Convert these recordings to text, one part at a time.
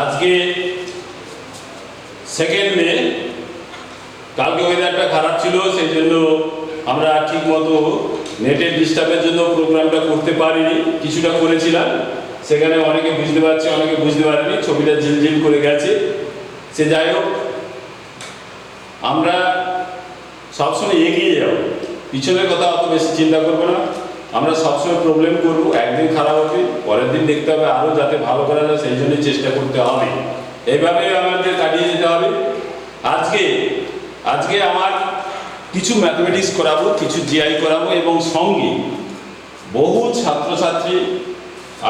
আজকে সেকেন্ড মে, কালকে ওয়েদারটা খারাপ ছিল, সেই জন্য আমরা ঠিক মতো নেটের ডিস্টার্বের জন্য প্রোগ্রামটা করতে পারিনি। কিছুটা করেছিলাম, সেখানে অনেকে বুঝতে পারছে, অনেকে বুঝতে পারেনি, ছবিটা ঝিলঝিল করে গেছে। সে যাই হোক, আমরা সবসময় এগিয়ে যাব, পিছনের কথা অত বেশি চিন্তা করবো না। আমরা সবসময় প্রবলেম করব, একদিন খারাপ হবে, পরের দিন দেখতে হবে আরও যাতে ভালো করা যায়, সেই জন্যই চেষ্টা করতে হবে। এইভাবে আমাদের কাটিয়ে যেতে হবে। আজকে আমার কিছু ম্যাথমেটিক্স করাবো, কিছু জিআই করাবো, এবং সঙ্গে বহু ছাত্রছাত্রী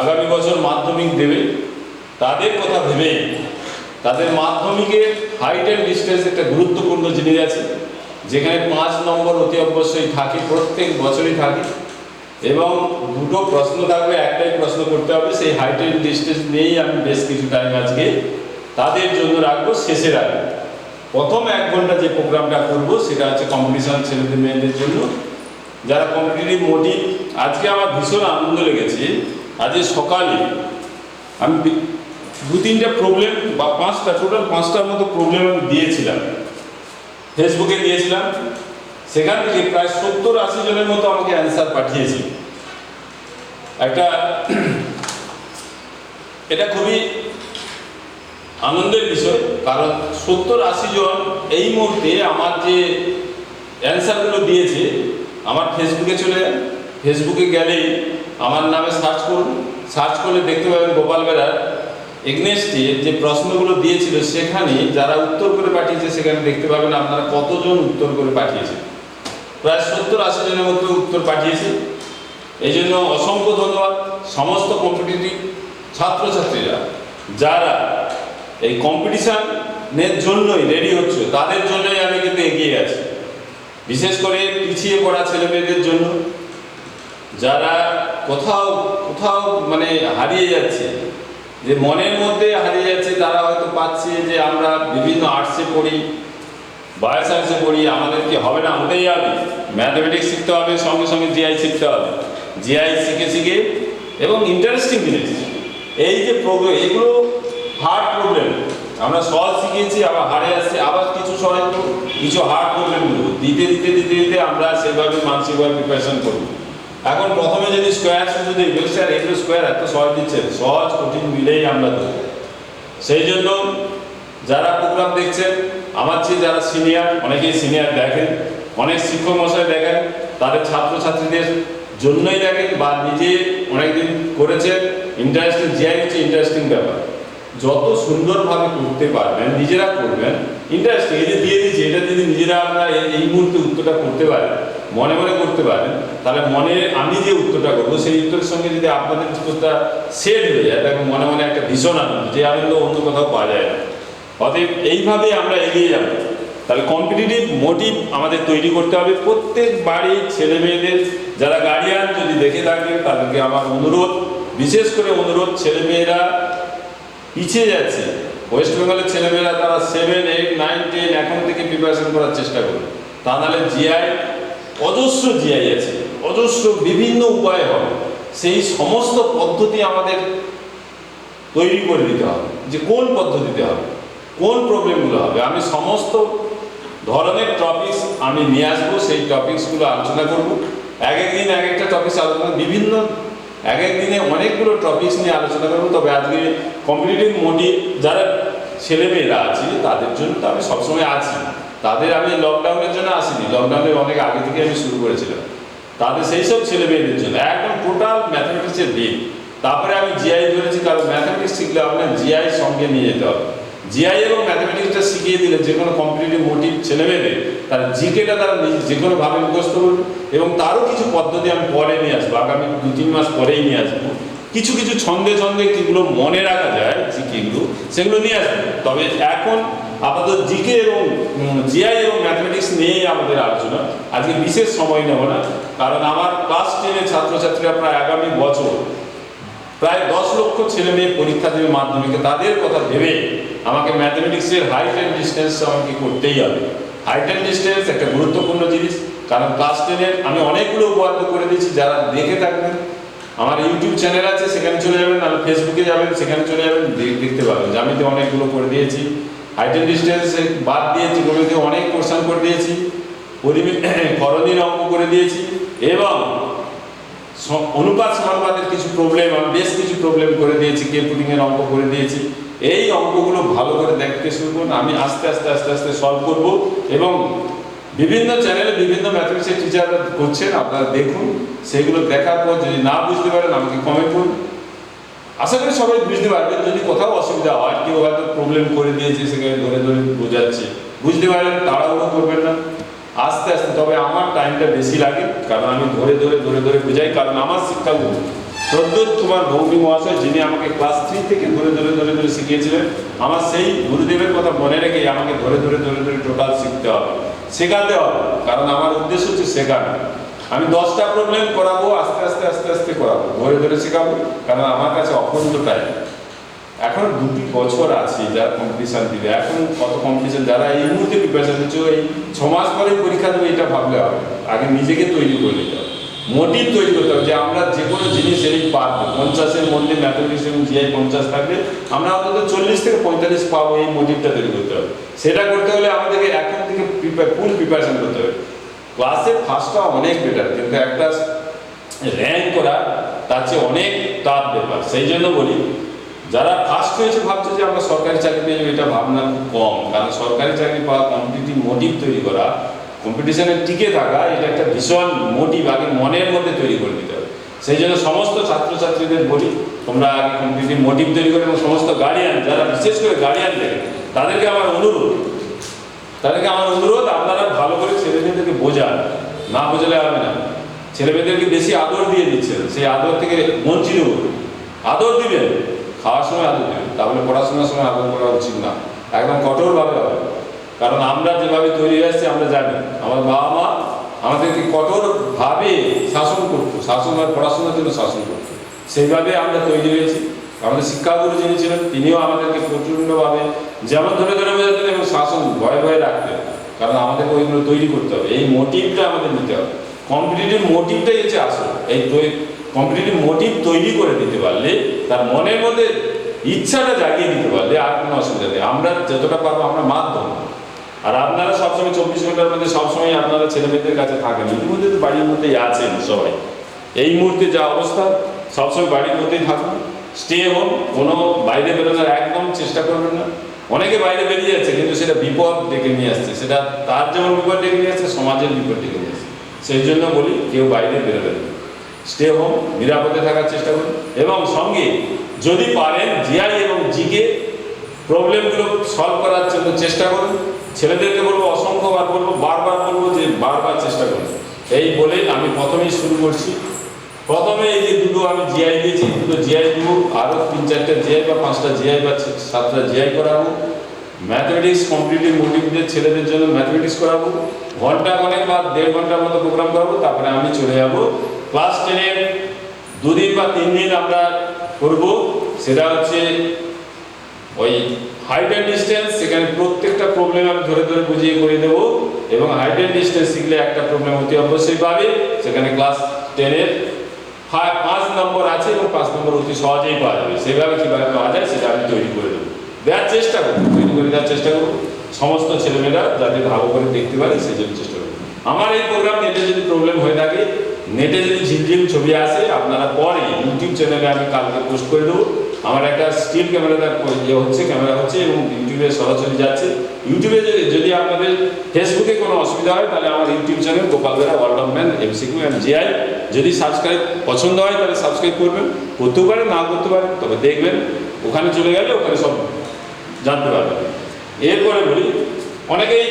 আগামী বছর মাধ্যমিক দেবে, তাদের কথা ভেবে তাদের মাধ্যমিকের হাইট অ্যান্ড ডিস্টেন্স একটা গুরুত্বপূর্ণ জিনিস আছে, যেখানে 5 নম্বর অতি অবশ্যই থাকে, প্রত্যেক বছরই থাকে, এবং দুটো প্রশ্ন থাকবে, একটাই প্রশ্ন করতে হবে। সেই হাইট অ্যান্ড ডিস্টেন্স নিয়েই আমি বেশ কিছু টাইম আজকে তাদের জন্য রাখবো, শেষে রাখবো। প্রথম 1 ঘন্টা যে প্রোগ্রামটা করব সেটা হচ্ছে কম্পিটিশন ছেলেদের মেয়েদের জন্য, যারা কম্পিটিটিভ মোটিভ। আজকে আমার ভীষণ আনন্দ লেগেছে, আজকে সকালে আমি 2-3টা প্রবলেম বা 5টা, টোটাল 5টার মতো প্রবলেম আমি দিয়েছিলাম, ফেসবুকে দিয়েছিলাম। সেখান থেকে প্রায় 70-80 জনের মতো আমাকে অ্যান্সার পাঠিয়েছে। এটা খুবই আনন্দের বিষয়, কারণ 70-80 জন এই মুহূর্তে আমার যে অ্যান্সারগুলো দিয়েছে, আমার ফেসবুকে চলে যান, ফেসবুকে গেলেই আমার নামে সার্চ করুন, সার্চ করলে দেখতে পাবেন গোপাল বেরার এগনেস্টে যে প্রশ্নগুলো দিয়েছিল, সেখানে যারা উত্তর করে পাঠিয়েছে সেখানে দেখতে পাবেন আপনারা কতজন উত্তর করে পাঠিয়েছে। প্রায় 70-80 জনের মতো উত্তর পাঠিয়েছে। এই জন্য অসংখ্য ধন্যবাদ সমস্ত কম্পিটিটিভ ছাত্রছাত্রীরা যারা এই কম্পিটিশনের জন্যই রেডি হচ্ছে, তাদের জন্যই আমি কিন্তু এগিয়ে আছি। বিশেষ করে পিছিয়ে পড়া ছেলেমেয়েদের জন্য, যারা কোথাও কোথাও মানে হারিয়ে যাচ্ছে, যে মনের মধ্যে হারিয়ে যাচ্ছে, তারা হয়তো পাচ্ছে যে আমরা বিভিন্ন আর্টসে পড়ি, বায়ো সায়েন্সে পড়ি, আমাদের কি হবে না, হতেই হবে, ম্যাথমেটিক্স শিখতে হবে, সঙ্গে সঙ্গে জিআই শিখতে হবে। জিআই শিখে এবং ইন্টারেস্টিং জিনিস এই যে প্রবলেম, এগুলো হার্ড প্রবলেম আমরা সহজ শিখিয়েছি, আবার হারে আসছে, আবার কিছু সহজ, কিছু হার্ড প্রবলেমগুলো দিতে আমরা সেভাবে মানসিকভাবে প্রিপারেশন করব। এখন প্রথমে যদি স্কোয়ার শুধু দেখবে, স্যার এগুলো স্কোয়ার এত সহজ দিচ্ছেন, সহজ কঠিন মিলেই আমরা দেবো। সেই জন্য যারা প্রোগ্রাম দেখছেন, আমার চেয়ে যারা সিনিয়র, অনেকেই সিনিয়র দেখেন, অনেক শিক্ষক মশাই দেখেন, তাদের ছাত্রছাত্রীদের জন্যই দেখেন, বা নিজে অনেকদিন করেছেন। ইন্টারেস্টিং জিআই হচ্ছে ইন্টারেস্টিং ব্যাপার, যত সুন্দরভাবে করতে পারবেন, নিজেরা করবেন ইন্টারেস্টিং। এই যে দিয়ে দিচ্ছি, এটা যদি নিজেরা আপনারা এই মুহূর্তে উত্তরটা করতে পারেন, মনে মনে করতে পারেন, তাহলে মনে আমি যে উত্তরটা করবো সেই উত্তরের সঙ্গে যদি আপনাদের উত্তরটা সেট হয়ে যায়, তাহলে মনে মনে একটা ভীষণ আনন্দ, যে আনন্দ অন্য কোথাও পাওয়া যায় না। অতএব এইভাবে আমরা এগিয়ে যাব। তাহলে কম্পিটিটিভ মোটিভ আমাদের তৈরি করতে হবে। প্রত্যেক বাড়ির ছেলে মেয়েদের যারা গার্ডিয়ান যদি দেখে থাকেন, তাদেরকে আমার অনুরোধ, বিশেষ করে অনুরোধ, ছেলেমেয়েরা পিছিয়ে যাচ্ছে, ওয়েস্ট বেঙ্গলের ছেলেমেয়েরা তারা 7, 8, 9, 10 এখন থেকে প্রিপারেশন করার চেষ্টা করবে। তা নাহলে জিআই, অজস্র জিআই আছে, অজস্র বিভিন্ন উপায় হবে, সেই সমস্ত পদ্ধতি আমাদের তৈরি করে দিতে হবে, যে কোন পদ্ধতিতে হবে, কোন প্রবলেমগুলো হবে। আমি সমস্ত ধরনের টপিকস আমি নিয়ে আসবো, সেই টপিকসগুলো আলোচনা করব। এক একদিন এক একটা টপিকস আলোচনা, বিভিন্ন এক এক দিনে অনেকগুলো টপিকস নিয়ে আলোচনা করবো। তবে আজকে কম্পিটিটিভ মোটিভ যারা ছেলেমেয়েরা আছে তাদের জন্য তো আমি সবসময় আছি, তাদের আমি লকডাউনের জন্য আসিনি, লকডাউনের অনেক আগে থেকে আমি শুরু করেছিলাম, তাদের সেই সব ছেলেমেয়েদের জন্য একদম টোটাল ম্যাথমেটিক্সের দিন। তারপরে আমি জিআই ধরেছি, কারণ ম্যাথমেটিক্স শিখলে আপনার জিআই সঙ্গে নিয়ে যেতে হবে। জিআই এবং ম্যাথমেটিক্সটা শিখিয়ে দিলে যে কোনো কম্পিটিটিভ মোটিভ ছেলেমেয়েদের তার জিকেটা তারা যে কোনোভাবে মুখস্থ করবে। এবং তারও কিছু পদ্ধতি আমি পরে নিয়ে আসবো, আগামী 2-3 মাস পরেই নিয়ে আসবো। কিছু কিছু ছন্দে যেগুলো মনে রাখা যায় জিকেগুলো, সেগুলো নিয়ে আসবো। তবে এখন আপাতত জিকে এবং জিআই এবং ম্যাথমেটিক্স নিয়েই আমাদের আলোচনা। আজকে বিশেষ সময় নেব না, কারণ আমার ক্লাস 10-এর ছাত্রছাত্রীরা প্রায় আগামী বছর প্রায় 10 লক্ষ ছেলে মেয়ে পরীক্ষা দেবে মাধ্যমিকে। তাদের কথা ভেবে আমাকে ম্যাথমেটিক্সের হাইট অ্যান্ড ডিস্টেন্স আমাকে করতেই হবে। হাইট অ্যান্ড ডিস্টেন্স একটা গুরুত্বপূর্ণ জিনিস, কারণ ক্লাস 10-এর আমি অনেকগুলো উপপাদ্য করে দিয়েছি, যারা দেখে থাকবেন আমার ইউটিউব চ্যানেল আছে, সেখানে চলে যাবেন, আর ফেসবুকে যাবেন, সেখানে চলে যাবেন, দেখতে পাবেন জ্যামিতি অনেকগুলো করে দিয়েছি, হাইট অ্যান্ড ডিস্টেন্স বাদ দিয়েছি, গণিতে অনেক কোশ্চেন করে দিয়েছি, করণীয় অঙ্ক করে দিয়েছি, এবং অনুপাত সমানুপাতের কিছু প্রবলেম, আমি বেশ কিছু প্রবলেম করে দিয়েছি, কে পুটিংয়ের অঙ্ক করে দিয়েছি। এই অঙ্কগুলো ভালো করে দেখতে শুরু করুন, আমি আস্তে আস্তে আস্তে আস্তে সলভ করব, এবং বিভিন্ন চ্যানেলে বিভিন্ন ম্যাথমেটিক্সের টিচাররা করছেন, আপনারা দেখুন, সেগুলো দেখার পর যদি না বুঝতে পারেন আমাকে কমেন্ট করুন। আশা করি সবাই বুঝতে পারবেন। যদি কোথাও অসুবিধা হয়, কেউ হয়তো প্রবলেম করে দিয়েছে, সেখানে ধরে ধরে বোঝাচ্ছে, বুঝতে পারলেন, তাড়াহুড়ো করবেন না, আস্তে আস্তে। তবে আমার টাইমটা বেশি লাগে, কারণ আমি ধরে ধরে ধরে ধরে বোঝাই, কারণ আমার শিক্ষাগুরু প্রদ্যোৎ কুমার ভৌমিক মহাশয়, যিনি আমাকে ক্লাস 3 থেকে ধরে ধরে ধরে ধরে শিখিয়েছিলেন, আমার সেই গুরুদেবের কথা মনে রেখে আমাকে ধরে ধরে ধরে ধরে টোটাল শিখতে হবে, শেখাতে হবে, কারণ আমার উদ্দেশ্য হচ্ছে শেখানো। আমি 10টা প্রবলেম করাবো, আস্তে আস্তে আস্তে আস্তে করাবো, ধরে ধরে শেখাবো, কারণ আমার কাছে অখণ্ড টাইম। এখন 2 বছর আছে যারা কম্পিটিশান দিবে, এখন কত কম্পিটিশান, যারা এই মুহূর্তে প্রিপারেশন নিচ্ছে, এই 6 মাস পরে পরীক্ষা দেবে, এটা ভাবলে হবে, আগে নিজেকে তৈরি করে নিতে হবে, মোটিভ তৈরি করতে হবে, যে আমরা যে কোনো জিনিস এই পারবো। 50-এর মধ্যে ম্যাথমেটিক্স এবং জিআই 50 থাকলে আমরা অন্তত 40 থেকে 45 পাবো, এই মোটিভটা তৈরি করতে হবে। সেটা করতে হলে আমাদেরকে এখন থেকে ফুল প্রিপারেশন করতে হবে। ক্লাসে ফার্স্টটা অনেক বেটার, কিন্তু একটা র্যাঙ্ক করা তার চেয়ে অনেক টাফ ব্যাপার। সেই জন্য বলি, যারা ফার্স্ট হয়েছে ভাবছে যে আমরা সরকারি চাকরি পেয়ে যাবো, এটা ভাবনা খুব কম, কারণ সরকারি চাকরি পাওয়া, কম্পিটিটিভ মোটিভ তৈরি করা, কম্পিটিশনে টিকে থাকা, এটা একটা ভীষণ মোটিভ আগে মনের মধ্যে তৈরি করে দিতে হবে। সেই জন্য সমস্ত ছাত্রছাত্রীদের বলি, তোমরা আগে কম্পিটিটিভ মোটিভ তৈরি করে, এবং সমস্ত গার্ডিয়ান, যারা বিশেষ করে গার্ডিয়ান থাকে, তাদেরকে আমার অনুরোধ, আপনারা ভালো করে ছেলেমেয়েদেরকে বোঝান, না বোঝালে হবে না। ছেলেমেয়েদেরকে বেশি আদর দিয়ে দিচ্ছেন, সেই আদর থেকে বঞ্চিত করুন। আদর দিবেন, খাওয়ার সময় আদর দেবেন, তাহলে পড়াশোনার সময় আদর করা উচিত না, একদম কঠোরভাবে হবে। কারণ আমরা যেভাবে তৈরি হয়ে আসছি আমরা জানি, আমার বাবা মা আমাদেরকে কঠোরভাবে শাসন করতো, শাসন আর পড়াশোনার জন্য শাসন করতো, সেইভাবে আমরা তৈরি হয়েছি। আমাদের শিক্ষাগুরু যিনি ছিলেন, তিনিও আমাদেরকে প্রচণ্ডভাবে যেমন ধরে ধরে বোঝাতেন, এবং শাসন ভয়ে ভয়ে রাখতেন, কারণ আমাদেরকে ওইগুলো তৈরি করতে হবে, এই মোটিভটা আমাদের নিতে হবে। কম্পিটিটিভ মোটিভটাই হচ্ছে আসল। এই কম্পিটিটিভ মোটিভ তৈরি করে দিতে পারলে, তার মনের মধ্যে ইচ্ছাটা জাগিয়ে দিতে পারলে আর কোনো অসুবিধা নেই। আমরা যতটা পারবো আমরা মাধ্যম, আর আপনারা সবসময় 24 ঘন্টার মধ্যে সবসময় আপনারা ছেলেমেয়েদের কাছে থাকেন, ইতিমধ্যে তো বাড়ির মধ্যেই আছেন সবাই। এই মুহূর্তে যা অবস্থা, সবসময় বাড়ির মধ্যেই থাকুন, স্টে হোম, কোনো বাইরে বেরোনোর একদম চেষ্টা করবেন না। অনেকে বাইরে বেরিয়ে যাচ্ছে, কিন্তু সেটা বিপদ ডেকে নিয়ে আসছে, সেটা তার যেমন বিপদ ডেকে নিয়ে আসছে, সমাজের বিপদ ডেকে নিয়ে আসছে। সেই জন্য বলি, কেউ বাইরে বেরোবেন না, স্টে হোম, নিরাপদে থাকার চেষ্টা করুন, এবং সঙ্গে যদি পারেন জিআই এবং জিকে প্রবলেমগুলো সলভ করার জন্য চেষ্টা করুন। ছেলেদেরকে বলবো, অসংখ্যবার বলবো, বারবার বলবো যে বারবার চেষ্টা করুন। এই বলে আমি প্রথমেই শুরু করছি। প্রথমে এই যে দুটো আমি জিআই দিয়েছি, দুটো জিআই দেবো, আরও 3-4টা জিআই বা 5টা জিআই বা 7টা জিআই করাবো। ম্যাথমেটিক্স কম্পিটিটিভ মোটিভদের ছেলেদের জন্য ম্যাথমেটিক্স করাবো, ঘন্টা অনেক বা 1.5 ঘন্টার মতো প্রোগ্রাম করাবো। তারপরে আমি চলে যাবো ক্লাস 10-এর 2 দিন বা 3 দিন আমরা করব, সেটা হচ্ছে ওই হাইট অ্যান্ড ডিস্টেন্স। সেখানে প্রত্যেকটা প্রবলেম আমি ধরে ধরে বুঝিয়ে করে দেবো, এবং হাইট অ্যান্ড ডিস্টেন্স শিখলে একটা প্রবলেম অতি অবশ্যই পাবে। সেখানে ক্লাস 10-এর 5 নম্বর আছে, এবং 5 নম্বর অতি সহজেই পাওয়া যাবে। সেভাবে কীভাবে পাওয়া যায় সেটা আমি তৈরি করে দেবো, দেওয়ার চেষ্টা করবো, তৈরি করে দেওয়ার চেষ্টা করবো, সমস্ত ছেলেমেয়েরা যাতে ভালো করে দেখতে পারে সেই জন্য চেষ্টা করবো। আমার এই প্রোগ্রাম নেটে যদি প্রবলেম হয়ে থাকে, নেটে যদি ঝিলঝিল ছবি আসে, আপনারা পরে ইউটিউব চ্যানেলে আমি কালকে পোস্ট করে দেবো। আমার একটা স্টিল ক্যামেরাটার ক্যামেরা হচ্ছে, এবং ইউটিউবে সরাসরি যাচ্ছে। ইউটিউবে যদি আপনাদের ফেসবুকে কোনো অসুবিধা হয়, তাহলে আমার YouTube channel Gopal Bera world of math MCQ and GI, যদি সাবস্ক্রাইব পছন্দ হয় তাহলে সাবস্ক্রাইব করবেন, করতেও পারেন, না করতে পারেন, তবে দেখবেন, ওখানে চলে গেলে ওখানে সব জানতে পারবেন। এরপরে বলি, অনেকেই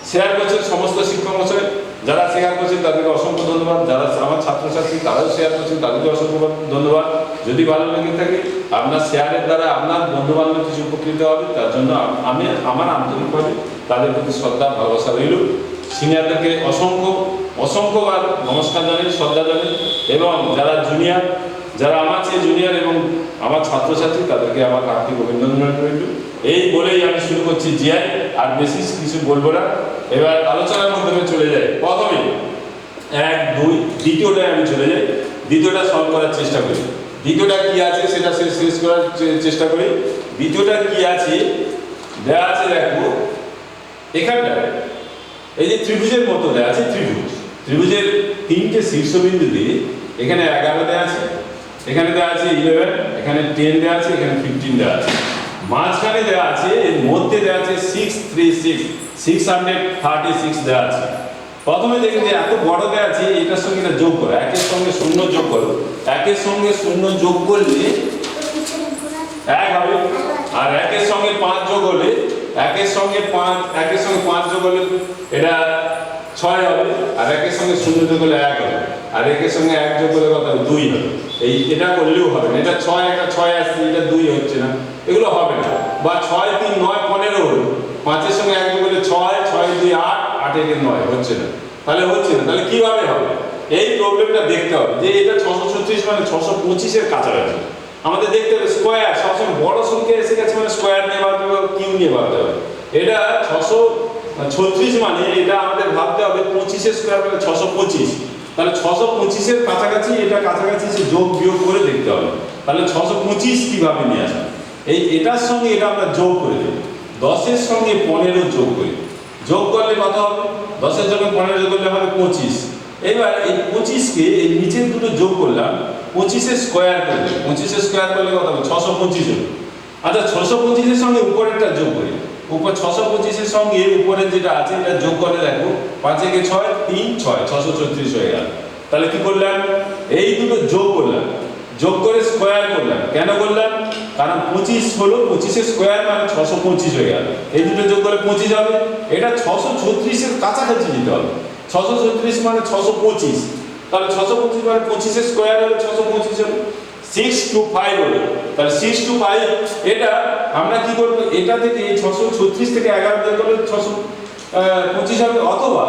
শেয়ার করছেন, সমস্ত শিক্ষক মশাই যারা শেয়ার করছেন তাদেরকে অসংখ্য ধন্যবাদ। যারা আমার ছাত্রছাত্রী তারাও শেয়ার করছেন, তাদেরকে অসংখ্য ধন্যবাদ। যদি ভালো লেগে থাকে, আপনার শেয়ারের দ্বারা আপনার বন্ধুবান্ধব কিছু উপকৃত হবে, তার জন্য আমি আমার আন্তরিকভাবে তাদের প্রতি শ্রদ্ধা ভালোবাসা রইল। সিনিয়রদেরকে অসংখ্যবার নমস্কার জানাই, শ্রদ্ধা জানাই, এবং যারা জুনিয়র, যারা আমার চেয়ে জুনিয়র এবং আমার ছাত্রছাত্রী, তাদেরকে আমার আর্থিক অভিনন্দন রইল। এই বলেই আমি শুরু করছি জিআই, আর বেশি কিছু বলবো না। এবার আলোচনার মাধ্যমে চলে যাই। প্রথমে 1, 2, দ্বিতীয়টায় আমি চলে যাই। দ্বিতীয়টা সলভ করার চেষ্টা করি। দ্বিতীয়টা কি আছে সেটা শেষ করার চেষ্টা করি। দ্বিতীয়টা কি আছে দেওয়া আছে, দেখো এখানটায় এই যে ত্রিভুজের মতো দেওয়া আছে, ত্রিভুজের তিনটে শীর্ষবিন্দু দিয়ে এখানে 11 দেওয়া আছে, এখানে দেওয়া আছে 11, এখানে 10 দেওয়া আছে, এখানে 15 দেওয়া আছে, মাঝখানে দেওয়া আছে, এর মধ্যে দেওয়া আছে 636 দেওয়া আছে। প্রথমে দেখুন যে এত বড় দেওয়া আছে, এটার সঙ্গে এটা যোগ করো, একের সঙ্গে শূন্য যোগ করো, একের সঙ্গে শূন্য যোগ করলে 1 হবে, আর একের সঙ্গে 5 যোগ হলে একের সঙ্গে 5 যোগ হলে এটা 6 হবে, আর একের সঙ্গে শূন্য যোগ হলে 1 হবে, আর একের সঙ্গে 1 যোগ করলে কত হবে? 2 হবে। এটা করলেও হবে না, এটা 6 আসছে, এটা 2 হচ্ছে না, এগুলো হবে না। বা 6 3 9 15 হলো, 5-এর সঙ্গে 1 যোগ করলে 6, 6 2 8, 8 1 9 হচ্ছে না, তাহলে হচ্ছে না। তাহলে কিভাবে হবে? এই প্রবলেমটা দেখতে হবে যে এটা 636 মানে 625 এর কাছাকাছি আমাদের দেখতে হবে। স্কয়ার সবসময় বড় সংখ্যা এসে গেছে মানে স্কয়ার নিয়ে ভাবতে হবে, কিউ নিয়ে ভাবতে হবে। এটা 636 মানে এটা আমাদের ভাবতে হবে 25 এর স্কয়ার মানে 625, তাহলে 625 এর কাছাকাছি, এটা কাছাকাছি সে যোগ বিয়োগ করে দেখতে হবে। তাহলে 625 কিভাবে নিয়ে আসবে? এটার সঙ্গে এটা আমরা যোগ করে দেব, 10 এর সঙ্গে 15 যোগ করি, যোগ করলে কত হবে? 10 এর সঙ্গে 15 যোগ করলে হবে 25। এবার এই 25 কে এই নিচের দুটো যোগ করলাম, 25 এর স্কয়ার করলে, 25 এর স্কয়ার করলে কত হবে? 625 হবে। আচ্ছা 625 এর সঙ্গে উপরেরটা যোগ করি, উপর 625 এর সঙ্গে উপরে যেটা আছে এটা যোগ করে দেখো, 5 একে 6 3 6 636 হয়ে গেল। তাহলে কি করলাম? এই দুটো যোগ করলাম, যোগ করে স্কয়ার করলাম। কেন করলাম? কারণ 25 হলো 25 এর স্কয়ার মানে 625 হয়ে গেল, এই দুটো যোগ করে 25 হবে। এটা 636 এর কাছাকাছি যেতে হবে, 636 মানে 625, তাহলে 625 মানে 25 এর স্কয়ার হলো 625 হবে, 6 to 5 হলো, তাহলে 6 to 5। এটা আমরা কি করব? এটা থেকে 636 থেকে 11 যোগ করলে 625 হবে, অথবা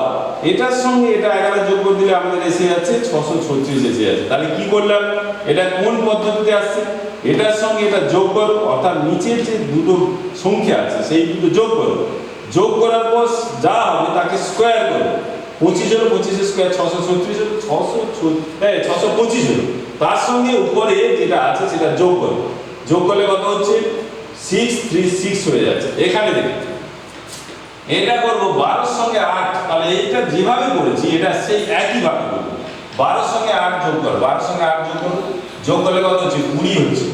এটার সঙ্গে এটা 11 যোগ করে দিলে আমাদের এসে যাচ্ছে 636 এসে যাচ্ছে। তাহলে কি করলাম? এটা কোন পদ্ধতিতে আসছে? এটার সঙ্গে এটা যোগ করো, অর্থাৎ নিচের যে দুটো সংখ্যা আছে সেই দুটো যোগ করো, যোগ করার পর যা হবে তাকে স্কয়ার করো। 25 হলো, 25 এর স্কয়ার 636 হলো, 625 হলো, তার সঙ্গে উপরে যেটা আছে সেটা যোগ করো, যোগ করলে কত হচ্ছে? 636 হয়ে যাচ্ছে। এখানে দেখুন এটা করব 12 এর সঙ্গে 8, তাহলে এইটা যেভাবে করেছি এটা সেই একই ভাবে করব। 12 এর সঙ্গে 8 যোগ করো, 12 এর সঙ্গে 8 যোগ করো, যোগ করলে কত হচ্ছে? 20 হচ্ছে।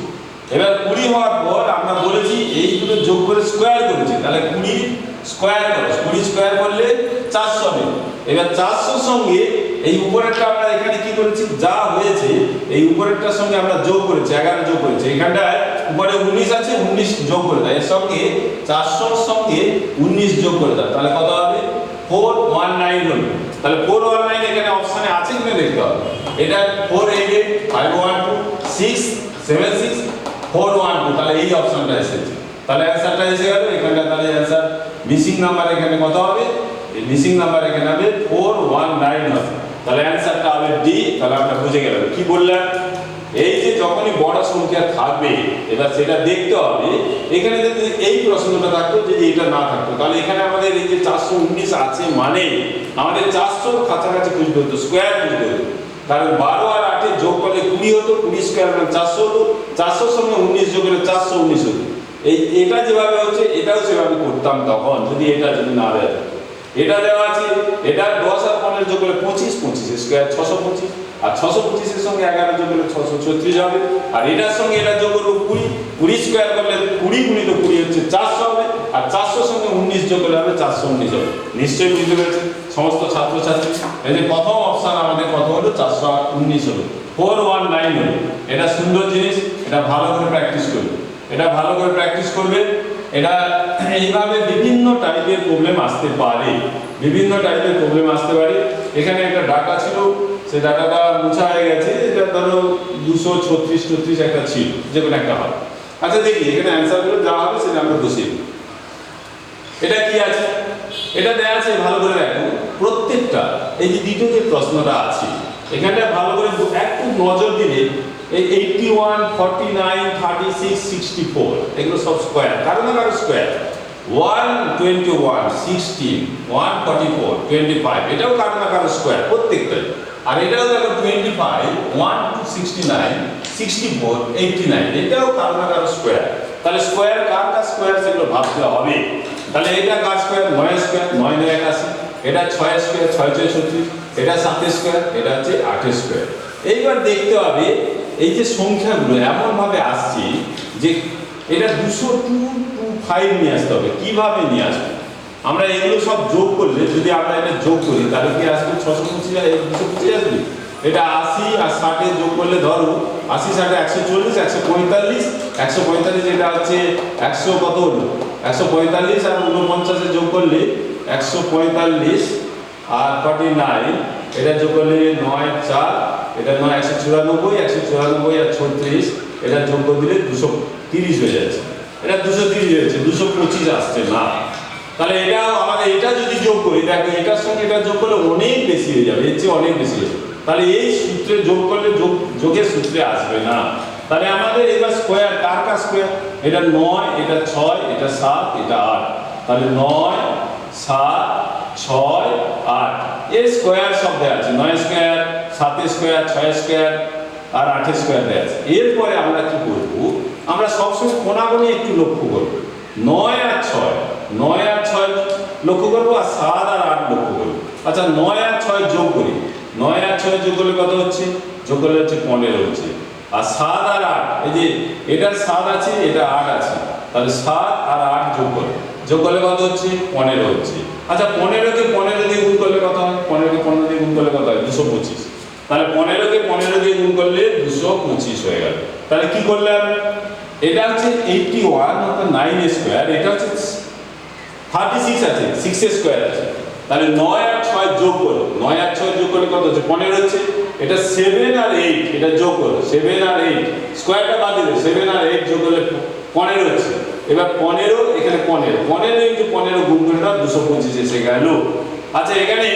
এবার 20 হওয়ার পর আমরা বলেছি এই দুটো যোগ করে স্কয়ার করেছি, তাহলে 20 স্কয়ার করো, 20 স্কয়ার করলে 400 হবে। এবার 400 সঙ্গে এই উপরেরটা আমরা এখানে কি করেছি? যা হয়েছে এই উপরেরটার সঙ্গে আমরা যোগ করেছি, 11 যোগ করেছি, এখানটায় উপরে 19 আছে, 19 যোগ করে দাও, এর সঙ্গে 400 এর সঙ্গে 19 যোগ করে দাও, তাহলে কত হবে? 419 হলো। তাহলে 419 এখানে অপশনে আছে কিনা দেখতে হবে। এটা 488 512 676 412, তাহলে এই অপশনটা এসেছে, তাহলে অ্যানসারটা এসে গেল এখানটা। তাহলে অ্যানসার মিসিং নাম্বার এখানে কত হবে? এই মিসিং নাম্বার এখানে হবে 419 হবে, তাহলে অ্যানসারটা হবে ডি। তাহলে আমরা বুঝে গেলাম কি বললাম, এই যে যখনই বড় সংখ্যা থাকবে এবার সেটা দেখতে হবে। এখানে যদি এই প্রশ্নটা থাকতো, যদি এটা না থাকতো, তাহলে এখানে আমাদের এই যে 419 আছে মানে আমাদের 400 কাছাকাছি খুঁজতে হতো, স্কয়ার খুঁজতে হতো, কারণ 12 আর 8 এর যোগ করলে 20 হতো, 20 স্কয়ার মানে 400 হতো, 400 এর সঙ্গে 19 যোগ করলে 419 হতো। এটা যেভাবে হচ্ছে এটাও সেভাবে করতাম তখন, যদি এটা না দেওয়া থাকতো। এটা দেওয়া আছে, এটা 10 আর 15 যোগ করলে 25, 25 এর স্কয়ার 625, আর 625 এর সঙ্গে 11 যোগ করলে 636 হবে, আর এটার সঙ্গে এটা যোগ করব 20, 20 স্কয়ার করলে 20 গুণিত 20 হচ্ছে 400 হবে, আর 400 এর সঙ্গে 19 যোগ করলে হবে 419 হবে। নিশ্চয়ই বুঝতে পেরেছেন সমস্ত ছাত্রছাত্রী? এই যে প্রথম অপশন আমাদের কত হলো? 419 হলো, 419 হলো। এটা সুন্দর জিনিস, এটা ভালো করে প্র্যাকটিস করবে, এটা ভালো করে প্র্যাকটিস করবে। এটা এইভাবে বিভিন্ন টাইপের প্রবলেম আসতে পারে, বিভিন্ন টাইপের প্রবলেম আসতে পারে। এখানে একটা ডাটা ছিল, সেই ডাটাটা মুছা হয়ে গেছে, এটা ধরো 236 একটা ছিল, যে কোনো একটা হবে। আচ্ছা দেখি এখানে অ্যান্সারগুলো যা হবে সেটা আমরা বসিয়ে দিই। এটা কি আছে? এটা দেওয়া আছে, ভালো করে দেখো প্রত্যেকটা। এই যে দ্বিতীয় যে প্রশ্নটা আছে এখানটা ভালো করে একটু নজর দিলে এই 81 49 36 64 এগুলো সব স্কয়ার, কারো না কারো স্কয়ার। 121 16 144 25 এটাও কারো না কারো স্কয়ার প্রত্যেকটাই। আর এটাও দেখো 25 1 to 69 64 89 এটাও কারো না কারো স্কোয়ার। তাহলে স্কোয়ার কার স্কোয়ার সেগুলো ভাবতে হবে। তাহলে এটা কার স্কোয়ার 9 স্কোয়ার 9 9 81, এটা 6 স্কোয়ার 6 6 36, এটা 7 স্কোয়ার, এটা হচ্ছে 8 স্কোয়ার। এইবার দেখতে হবে এই যে সংখ্যাগুলো এমন ভাবে আসছে যে এটা 225 নিয়ে আসতে হবে। কিভাবে নিয়ে আসবে? আমরা এগুলো সব যোগ করলে যদি আমরা এটা যোগ করি তাহলে কি আসবে 625 আর 225 আসবে। এটা 80 আর 60 এর যোগ করলে ধরো 80 60 140 145 145, এটা হচ্ছে 100 কত হলো 145 আর 49 এর যোগ করলে 145 আর 49, এটা যোগ করলে 9 4, এটা 9 194 194 আর 36, এটা যোগ করে দিলে 230 হয়ে যাচ্ছে। এটা 230 হয়েছে, 225 আসছে না। তাহলে এটা আমাদের এটা যদি যোগ করি দেখো এটার সঙ্গে এটা যোগ করলে অনেক বেশি হয়ে যাবে, এর চেয়ে অনেক বেশি হয়ে যাবে। তাহলে এই সূত্রে যোগ করলে যোগের সূত্রে আসবে না। তাহলে আমাদের এবার স্কোয়ার কার স্কোয়ার, এটা 9 এটা 6 এটা 7 এটা 8, তাহলে 9 7 6 8 এর স্কোয়ার সব দেওয়া আছে। 9 স্কোয়ার 7 স্কোয়ার 6 স্কোয়ার আর 8 স্কোয়ার দেওয়া আছে। এরপরে আমরা কি করব, আমরা সবসময় কোনাগুনি একটু লক্ষ্য করব। 9 আর 6 9 আর 6 লক্ষ্য করবো আর 7 আর 8 লক্ষ্য করবো। আচ্ছা 9 আর 6 যোগ করি, 9 আর 6 যোগ করলে কত হচ্ছে, যোগ করলে হচ্ছে 15 হচ্ছে। আর 7 আর 8 এই যে এটা 7 আছে এটা 8 আছে, তাহলে 7 আর 8 যোগ করলে কত হচ্ছে 15 হচ্ছে। আচ্ছা 15 কে 15 দিয়ে গুণ করলে কত হয়, 15 কে 15 দিয়ে গুণ করলে কত হয় 225। তাহলে 15 কে 15 দিয়ে গুণ করলে 225 হয়ে গেল। তাহলে কি করলাম, এটা হচ্ছে 81 অর্থাৎ 9 স্কোয়ার, এটা হচ্ছে 36 আছে 6 স্কোয়ার আছে। তাহলে 9 আর 6 যোগ করো, 9 আর 6 যোগ করলে কত হচ্ছে 15 হচ্ছে। এটা 7 আর 8 এটা যোগ করো, 7 আর 8 স্কোয়ারটা বাদ দিলে 7 আর 8 যোগ করলে 15 হচ্ছে। এবার 15 এখানে 15 ইনটু 15 গুণ করে দাও 225 এসে গেল। আচ্ছা এখানে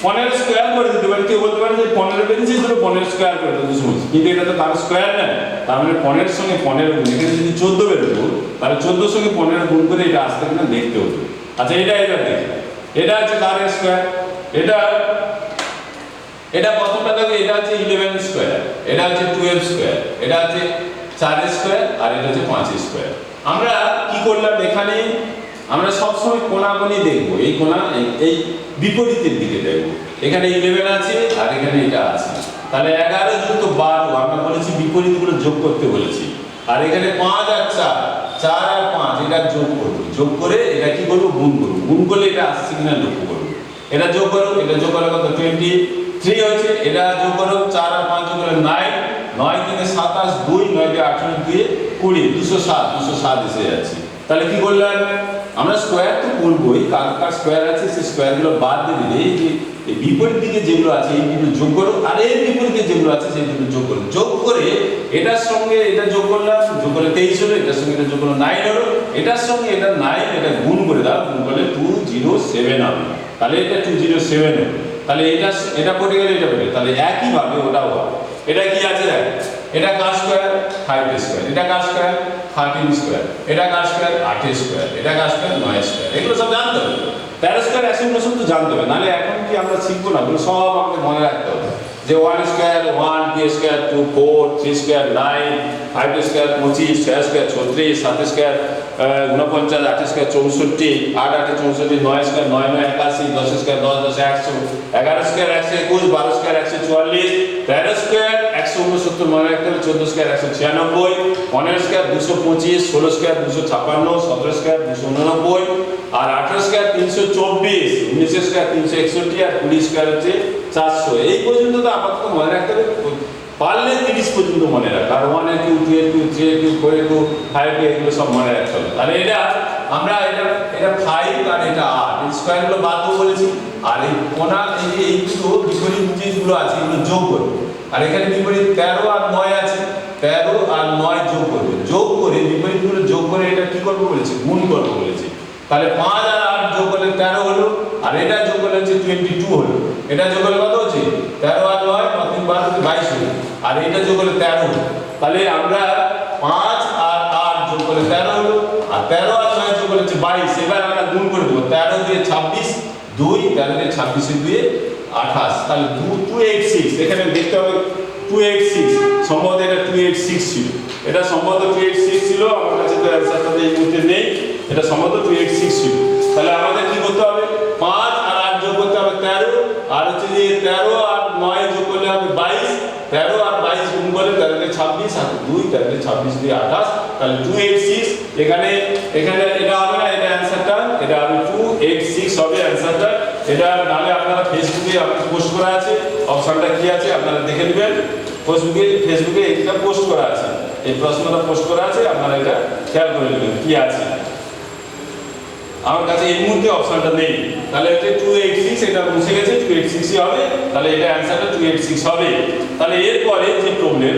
15 স্কোয়ার করে দিতে পারি, কেউ বলতে পারে যে 15 বেরিয়েছে ধরো 15 স্কোয়ার করে দাও 225, কিন্তু এটা তো তার স্কোয়ার না। তার মানে 15 এর সঙ্গে 15 গুণ, এখানে যদি 14 বেরোতো তাহলে 14 এর সঙ্গে 15 গুণ করে এটা আসতে কিনা দেখতে হতো। আচ্ছা এটা এবার দেখি, এটা হচ্ছে কার স্কোয়ার, এটা প্রথমটা দেখো এটা হচ্ছে 11 স্কোয়ার, এটা হচ্ছে 12 স্কোয়ার, এটা হচ্ছে 4 স্কোয়ার আর এটা হচ্ছে 5 স্কোয়ার। আমরা কি করলাম এখানে, আমরা সবসময় কোণাগুনি দেখবো, এই কোণা এই বিপরীতের দিকে দেখবো। এখানে 11 আছে আর এখানে এটা আছে, তাহলে 11 যুক্ত 12 আমরা বলেছি বিপরীতগুলো যোগ করতে বলেছি। আর এখানে 5 আর 4 আর 5 এটা যোগ করবো, যোগ করে এটা কি করবো গুণ করবো, গুণ করলে এটা আসছে কিনা লক্ষ্য করবো। এটা যোগ করো, এটা যোগ করলে কত 23 হচ্ছে। এটা যোগ করো 4 আর 5 যোগ করলে 9, 9 থেকে 27 2, 9 থেকে 18 দিয়ে 20, 207 এসে যাচ্ছে। তাহলে কি করলাম, আমরা স্কোয়ার তো করবোই, কার স্কোয়ার আছে সেই স্কোয়ারগুলো বাদ দিয়ে দিলে এই যে এই বিপরীত দিকে যেগুলো আছে এই দুটো যোগ করো, আর এর বিপরীতে যেগুলো আছে সেই দুটো যোগ করো। যোগ করে এটার সঙ্গে এটা যোগ করলাম, যোগ করলে 23 হলো, এটার সঙ্গে এটা যোগ করলে 9 হলো, এটার সঙ্গে এটা 9 এটা গুণ করে দাও, গুণ করলে 207 হবে। তাহলে এটা 207 হবে। তাহলে এটা পড়ে গেলে এটা পড়ে, তাহলে একই ভাবে ওটাও হবে। এটা কি আছে দেখ, এটা কার স্কোয়ার 5 স্কোয়ার, এটা কার স্কোয়ার 13 স্কোয়ার, এটা কার স্কোয়ার 8 স্কোয়ার, এটা কার স্কোয়ার 9 স্কোয়ার। এগুলো সব জানতে হবে। 13 স্কোয়ার 169 তো জানতে হবে, নাহলে এখন কি আমরা শিখবো না, এগুলো সব আমাকে মনে রাখতে হবে। যে 1 square 1, 2 square 2, 4, 3 square 9, 5 square 25, 6 square 36, 7 square 49, 8 square 64, 8 8 64, 9 square 9 9 81, 10 square 10 10 100, 11 square 121, 12 square 144, 13 square 169 মনে রাখতে হবে, 14 স্কোয়ার 196, 15 স্কোয়ার 225, 16 স্কোয়ার 256, 17 স্কোয়ার 289 আর 18 স্কোয়ার 324, 19 স্কোয়ার 361 আর 20 স্কোয়ার হচ্ছে 400। এই পর্যন্ত তো আপাতত মনে রাখতে হবে, পারলে 30 পর্যন্ত মনে রাখ, আর 1 এর কিউব 2 এর কিউব 3 এর কিউব 4 এর কিউব 5 এর এগুলো সব মনে রাখতে হবে। তাহলে এটা আমরা এটা 5 আর এটা 8 এই স্কোয়ারগুলো বাদ দেবো বলেছি। আর এই কোণা এই যে এইগুলো বিপরীত জিনিসগুলো আছে এগুলো যোগ করবো। আর এখানে বিপরীত 13 আর 9 আছে, 13 আর 9 যোগ করবে, যোগ করে বিপরীতগুলো যোগ করে এটা কি করবো বলেছি গুণ করবো বলেছি। তাহলে 5 আর 8 যোগ করলে 13 হলো, আর এটা যোগ করলে হচ্ছে 22 হলো। এটা যোগ করলে কত হচ্ছে 13 আর 9 3 12 22 হলো, আর এটা যোগ করলে 13 হলো। তাহলে আমরা 5 আর 8 যোগ করলে 13 হলো, আর 13 আর 9 যোগ করলে হচ্ছে 22। এবার আমরা গুণ করে দেবো, 13 দিয়ে 26 2, 13 দিয়ে 26 দিয়ে 28, তাহলে 286, এখানে দেখতে হবে 286, সম্ভবত এটা 286 ছিল, এটা সম্ভবত 286 ছিল, আমার কাছে তো অ্যান্সারটা এই মুহূর্তে নেই, এটা সম্ভবত 286 ছিল। তাহলে আমাদের কি করতে হবে, 5 আর 8 যোগ করতে হবে 13, আর হচ্ছে যে 13 আর 9 যোগ করলে হবে 22, 13 আর 22 গুণ করলে 13 কে 26 আর 2 13 কে 26 দিয়ে 28, তাহলে 286, এখানে এটা হবে না, এটা অ্যান্সারটা, এটা হবে 286 হবে অ্যান্সারটা। এটা নালে আপনারা ফেসবুকে পোস্ট করা আছে, অপশনটা কি আছে আপনারা দেখে নেবেন, ফেসবুকে এটা পোস্ট করা আছে, এই প্রশ্নটা পোস্ট করা আছে, আপনারা এটা খেয়াল করে নেবেন কি আছে। আমার কাছে এই মুহূর্তে অপশনটা নেই, তাহলে এটা 286, এটা মুছে গেছে, 286 হবে, তাহলে এটা অ্যান্সারটা 286 হবে। তাহলে এরপরে যে প্রবলেম,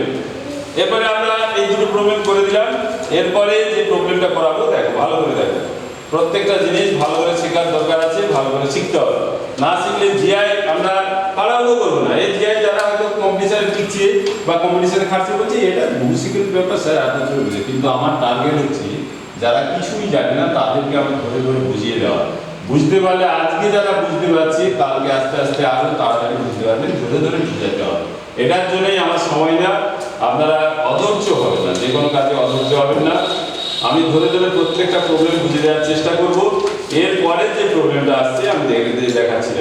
এরপরে আমরা এই দুটো প্রবলেম করে দিলাম, এরপরে যে প্রবলেমটা করাবো দেখো ভালো করে দেখো, প্রত্যেকটা জিনিস ভালো করে শেখার দরকার আছে, ভালো করে শিখতে হবে, না শিখলে জিআই আমরা পারাও করবো না। এই জিআই যারা হয়তো কম্পিটিশনে টিকছে বা কম্পিটিশনে খাটছে বলছে এটা ভূসিকের ব্যাপার স্যার আপনি চলবে, কিন্তু আমার টার্গেট হচ্ছে যারা কিছুই জানে না তাদেরকে আমি ধরে ধরে বুঝিয়ে দেওয়া, বুঝতে পারলে আজকে যারা বুঝতে পারছে কালকে আস্তে আস্তে আরো তাড়াতাড়ি বুঝতে পারবে, ধরে ধরে বুঝাতে হবে। এটার জন্যই আমার সময় না, আপনারা অধৈর্য হবেন না, যে কোনো কাজে অধৈর্য হবেন না, আমি ধরে ধরে প্রত্যেকটা প্রবলেম বুঝে দেওয়ার চেষ্টা করব। এরপরে যে প্রবলেমটা আসছে আমি দেখাচ্ছি।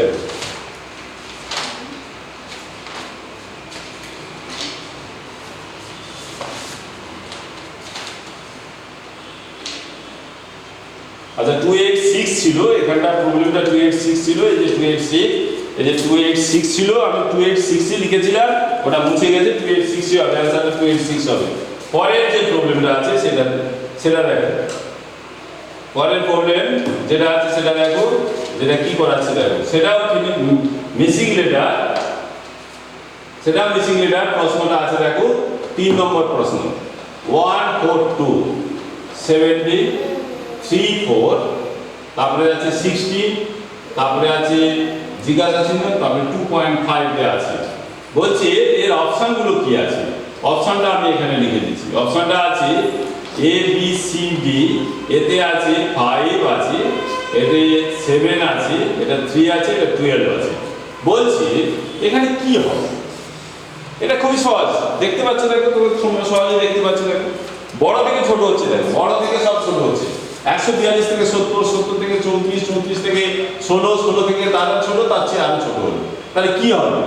আচ্ছা 286 ছিল, এখানটা প্রবলেমটা 286 ছিল, এই যে 286, এই যে 286 ছিল, আমি 286 লিখেছিলাম, ওটা মুছে গেছে, 286 হবে অ্যানসারটা, 286 হবে। পরের যে প্রবলেমটা আছে সেটা দেখো, পরের প্রবলেম যেটা আছে সেটা দেখো, যেটা কি করাচ্ছে দেখো, সেটাও মিসিং লেটার, প্রশ্নটা আছে দেখো 3 নম্বর প্রশ্ন, 14274, তারপরে আছে 60, তারপরে আছে জিজ্ঞাসা চিহ্ন, তারপরে 2.5 দেওয়া আছে। বলছে এর অপশনগুলো কি আছে, অপশনটা আমি এখানে লিখে দিচ্ছি। অপশনটা আছে এ বি সি ডি, এতে আছে 5 আছে, এতে 7 আছে, এটা 3 আছে, এটা 12 আছে। বলছি এখানে কি হবে, এটা খুবই সহজ, দেখতে পাচ্ছ দেখো, তোমরা সহজে দেখতে পাচ্ছ দেখো, বড় থেকে ছোট হচ্ছে দেখো, বড় থেকে সব ছোট হচ্ছে, 142 থেকে 70, 70 থেকে 34, 34 থেকে 16, 16 থেকে তার ছোট, তার চেয়ে আরো ছোট হলো, তাহলে কি হবে,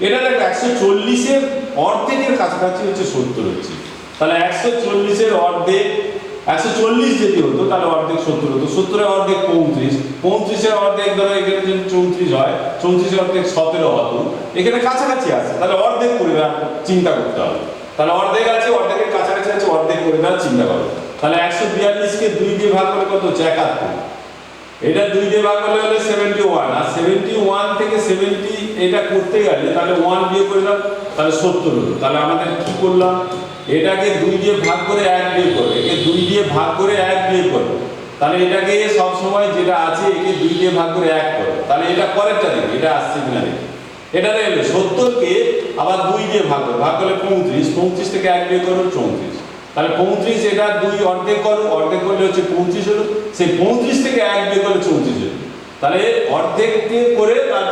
এটা দেখো 140-এর অর্ধেকের কাছাকাছি হচ্ছে 70 হচ্ছে, তাহলে 140-এর অর্ধেক, 140 যদি হতো তাহলে অর্ধেক 70 হতো, 70-এর অর্ধেক 35, 35-এর অর্ধেক ধরো এখানে যদি 34 হয়, 34-এর অর্ধেক 17 হতো, এখানে কাছাকাছি আছে, তাহলে অর্ধেক পরিমাণ চিন্তা করতে হবে, তাহলে অর্ধেক আছে, অর্ধেকের কাছাকাছি আছে, অর্ধেক পরিমাণ চিন্তা করো, তাহলে 142-কে 2 দিয়ে ভাগ করে কত হচ্ছে 71, এটা 2 দিয়ে ভাগ করলে হলে 71, আর 71 থেকে 70 এটা করতে গেলে তাহলে 1 দিয়ে করলাম, তাহলে 70 হলো, তাহলে আমাদের কি করলাম, এটাকে 2 দিয়ে ভাগ করে 1 দিয়ে করো, একে 2 দিয়ে ভাগ করে 1 দিয়ে করো, তাহলে এটাকে সব সময় যেটা আছে একে 2 দিয়ে ভাগ করে 1 করো, তাহলে এটা পরেরটা দেখি এটা আসছে কিনা দেখি, এটা দেখলে 70-কে আবার 2 দিয়ে ভাগ করলে 35, 35 থেকে 1 দিয়ে করো 34, তাহলে 35 এটা 2 অর্ধেক করো, অর্ধেক করলে হচ্ছে 35 হলো, সেই 35 থেকে 1 দিয়ে করলে 34 হলো, তাহলে অর্ধেক করে তার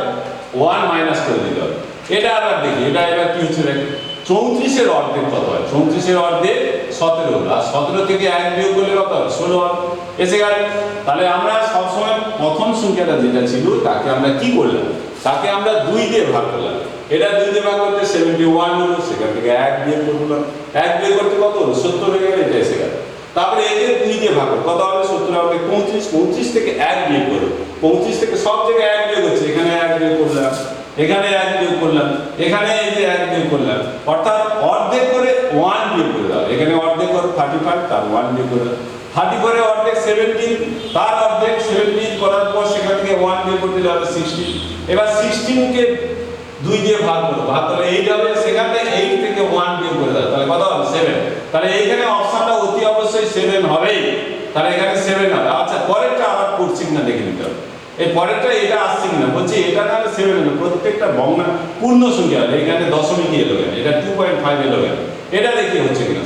1 মাইনাস করে দিতে হবে। এটা আবার দেখি, এটা এবার কি হচ্ছে দেখি, 34-এর অর্ধেক কত হয়, 34-এর অর্ধেক 17 হলো, আর 17 থেকে 1 বিয়োগ করলে কত হবে 16 এসে গেল। তাহলে আমরা সবসময় প্রথম সংখ্যাটা যেটা ছিল তাকে আমরা কি করলাম, তাকে আমরা 2 দিয়ে ভাগ করলাম, এটা 2 দিয়ে ভাগ করতে 71 হলো, সেখান থেকে 1 বিয়োগ করলাম, 1 বিয়োগ করতে কত হলো 70 হয়ে গেল, এটা এসে গেল। তারপরে একে 2 দিয়ে ভাগ করো, কত হবে 70 হবে 35, 35 থেকে 1 বিয়োগ করো, 35 থেকে সব জায়গায় 1 বিয়োগ হচ্ছে, এখানে 1 বিয়োগ করলাম, এখানে 1 বিয়োগ করলাম, এখানে এই যে 1 বিয়োগ করলাম, অর্থাৎ অর্ধেক করে 1 বিয়োগ করে দাও, এখানে অর্ধেক করো 35, তার 1 বিয়োগ করে দাও, 30 করে অর্ধেক 17, তার অর্ধেক 17 করার পর সেখান থেকে 1 বিয়োগ করতে হবে 16, এবার 16-কে 2 দিয়ে ভাগ করো, ভাগ করলে 8 হবে, সেখান থেকে 8 থেকে 1 বিয়োগ করে দাও, তাহলে কত হবে 7, তাহলে এইখানে অপশনটা অতি অবশ্যই 7 হবেই, তাহলে এখানে 7 হবে। আচ্ছা পরেরটা আবার করছি কিনা দেখে নিতে হবে, এই পরেরটা এটা আসছে কিনা, বলছি এটা না 7 হলো, প্রত্যেকটা ভগ্না পূর্ণ সংখ্যা হলো, এখানে দশমিক এলো কেন, এটা 2.5 এলো কেন, এটা দেখি হচ্ছে কিনা,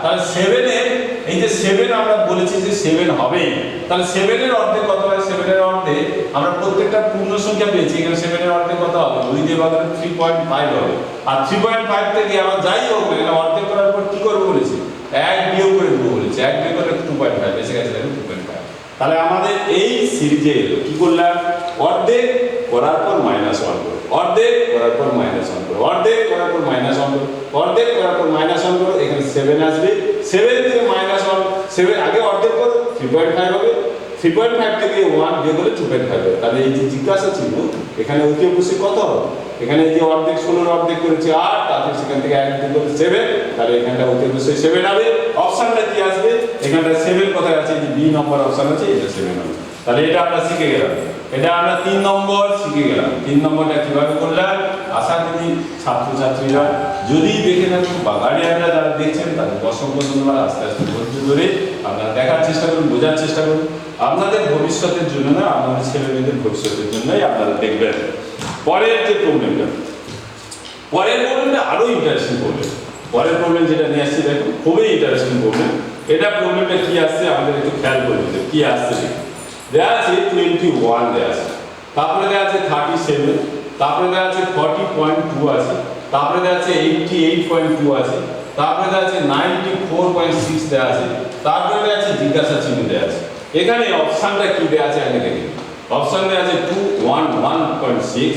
তাহলে 7-এর এই যে 7 আমরা বলেছি যে 7 হবেই, তাহলে 7 এর অর্ধেক কত হয়? 7 এর অর্ধেক আমরা প্রত্যেকটা পূর্ণ সংখ্যা পেয়েছি, এখানে 7 এর অর্ধেক কত হবে? 2 দিয়ে ভাগ করলে 3.5 হবে। আর 3.5 থেকে আমরা যাই হোক না অর্ধেক করার পর কি করব বলেছি? 1 বিয়োগ করে দেব বলেছি। 1 বিয়োগ করলে 2.5 এসে গেছে, দেখুন 2.5। তাহলে আমাদের এই সিরিজে কি করলাম? অর্ধেক করার পর -1 করব, অর্ধেক করার পর -1 করব, অর্ধেক করার পর -1 করব, অর্ধেক করার পর -1 করব, এখানে 7 আসবে। 7 থেকে -1, 7 আগে অর্ধেক করো 3.5 হবে, 3.5 থেকে 1 বিয়োগ করলে 2.5 হবে। তাহলে এই যে জিজ্ঞাসা ছিল এখানে অতি অবশ্যই কত হবে? এখানে এই যে অর্ধেক 16 অর্ধেক করেছি 8, তারপর সেখান থেকে 1 বিয়োগ করলে 7, তাহলে এখানটা অতি অবশ্যই 7 হবে। অপশনটা কি আসবে? এখানটা 7 কোথায় আছে? এই যে বি নম্বর অপশন আছে, এটা 7 হবে। তাহলে এটা আমরা শিখে গেলাম, এটা আমরা 3 নম্বর শিখে গেলাম। 3 নম্বরটা কিভাবে করলাম? আশা করি ছাত্রছাত্রীরা যদি দেখে থাকুন বা গার্ডিয়ানরা যারা দেখছেন তাদের অসংখ্য ধন্যবাদ। আস্তে আস্তে ধৈর্য ধরে আপনারা দেখার চেষ্টা করুন, বোঝার চেষ্টা করুন। আপনাদের ভবিষ্যতের জন্য না, আপনাদের ছেলে মেয়েদের ভবিষ্যতের জন্যই আপনারা দেখবেন। পরের যে প্রবলেমটা, পরের প্রবলেমটা আরো ইন্টারেস্টিং প্রবলেম। পরের প্রবলেম যেটা নিয়ে আসছি দেখুন, খুবই ইন্টারেস্টিং প্রবলেম। এটা প্রবলেমটা কি আসছে আমাদের একটু খেয়াল করে নিতে, কি আসছে দেয়া আছে 21 দেয়া আছে, তারপরে দেয়া আছে 37, তারপরে দেয়া আছে 40.2 আছে, তারপরে দেয়া আছে 88.2 আছে, তারপরে দেয়া আছে 94.6 দেয়া আছে, তারপরে দেয়া আছে জিজ্ঞাসা চিহ্ন দেয়া আছে। এখানে অপশনটা কি দেয়া আছে আগে দেখুন। অপশন দেয়া আছে 211.6,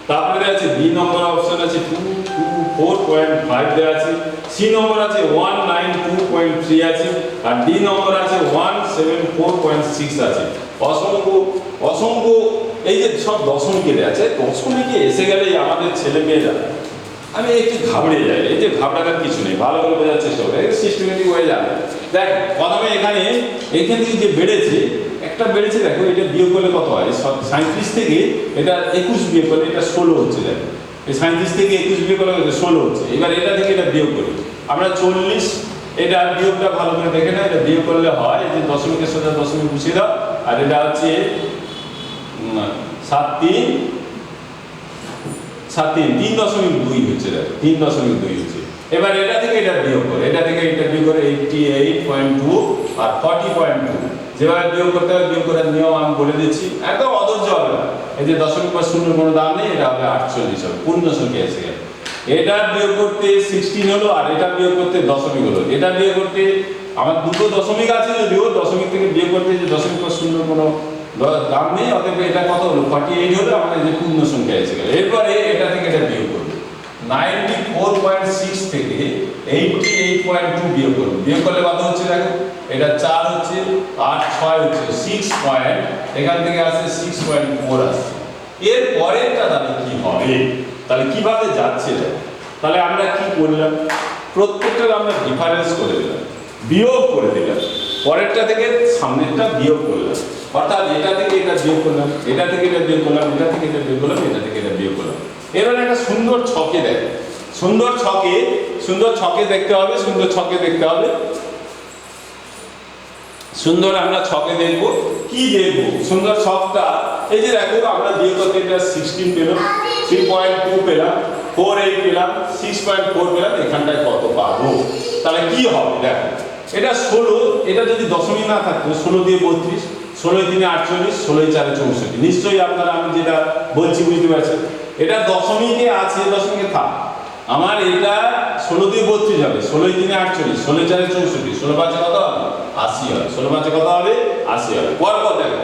তারপরে দেয়া আছে বি নম্বর অপশন আছে 224.5 দেয়া আছে, সি নম্বর আছে 192.3 আছে, আর ডি নম্বর আছে 174.6 আছে। অসংখ্য অসংখ্য এই যে সব দশমিকে দেয়া আছে, দশমিকে এসে গেলেই আমাদের ছেলে মেয়েরা আমি একটু ঘাবড়ে যাই। এই যে ঘাবড়ানোর কিছু নেই, ভালো করে বোঝার চেষ্টা করে সিস্টেমেটিক হয়ে যাবে। দেখ প্রথমে এখানে এইখান থেকে যে বেড়েছে, একটা বেড়েছে দেখো, এটা বিয়োগ করলে কত হয়? 37 থেকে এটা 21 বিয়োগ করলে এটা 16 হচ্ছে। দেখো এই 37 থেকে 21 বিয়োগ করলে 16 হচ্ছে। এবার এটা থেকে এটা বিয়োগ করি আমরা 40, এটা বিয়োগটা ভালো করে দেখে না, এটা বিয়োগ করলে হয় এই যে দশমিকের সোজা দশমিক বসিয়ে দাও, আর এটা হচ্ছে 3.2 হচ্ছে, দেখো 3.2 হচ্ছে। এবার এটা থেকে এটা বিয়োগ করে, এটা থেকে এটা বিয়োগ করে 88.2 আর 40.2 যেভাবে বিয়োগ করতে হবে বিয়োগ করার নিয়ম আমি বলে দিচ্ছি, একদম অধৈর্য হবে না। এই যে দশমিক পর শূন্যের কোনো দাম নেই, এটা হবে 48 হবে, পূর্ণ সংখ্যা এসে গেল। এটা বিয়োগ করতে 16 হলো, আর এটা বিয়োগ করতে দশমিক হলো। এটা বিয়োগ করতে আমার দুটো দশমিক আছে, যদিও দশমিক থেকে বিয়োগ করতে যে দশমিক পর শূন্যের কোনো দাম নেই, অতএব এটা কত হলো? 48 হলো, আমাদের যে পূর্ণ সংখ্যা এসে গেল। এরপরে এটা থেকে এটা বিয়োগ করবে 94.6 থেকে 88.2 বিয়োগ করবে। বিয়োগ করলে কত হচ্ছে? দেখো এটা 4 হচ্ছে, 8 6 হচ্ছে 6 পয়েন্ট, এখান থেকে আসছে 6.4 আসছে। এর পরেরটা তাহলে কি হবে? তাহলে কিভাবে যাচ্ছে? তাহলে আমরা কি করলাম? প্রত্যেকটা আমরা ডিফারেন্স করে দিলাম, বিয়োগ করে দিলাম, পরেরটা থেকে সামনেরটা বিয়োগ করলাম। অর্থাৎ এটা থেকে এটা বিয়োগ করলাম, এটা থেকে এটা বিয়োগ করলাম, এটা থেকে এটা বিয়োগ করলাম, এটা থেকে এটা বিয়োগ করলাম। এবার একটা সুন্দর ছকে দেখ, সুন্দর ছকে দেখতে হবে, সুন্দর ছকে দেখতে হবে, সুন্দর আমরা ছকে দেখব। কি দেখব? সুন্দর ছকটা এই যে দেখো, আমরা বিয়োগ করতে এটা 16 পেলাম, 3.2 পেলাম, 4.8 পেলাম, 6.4 পেলাম, এখানটায় কত পাবো? তাহলে কি হবে? দেখো এটা 16, এটা যদি দশমিক না থাকতো 16 দিয়ে 32, 16 3 48, 16 4 64। নিশ্চয়ই আপনারা আমি যেটা বলছি বুঝতে পারছেন। এটা দশমিকে আছে, দশমিকে থাক, আমার এটা 16 দিয়ে 32 হবে, 16 3 48, 16 4 64, 16 5 কত হবে? 80 হবে। 16 5 কত হবে? 80 হবে। পরপর দেখো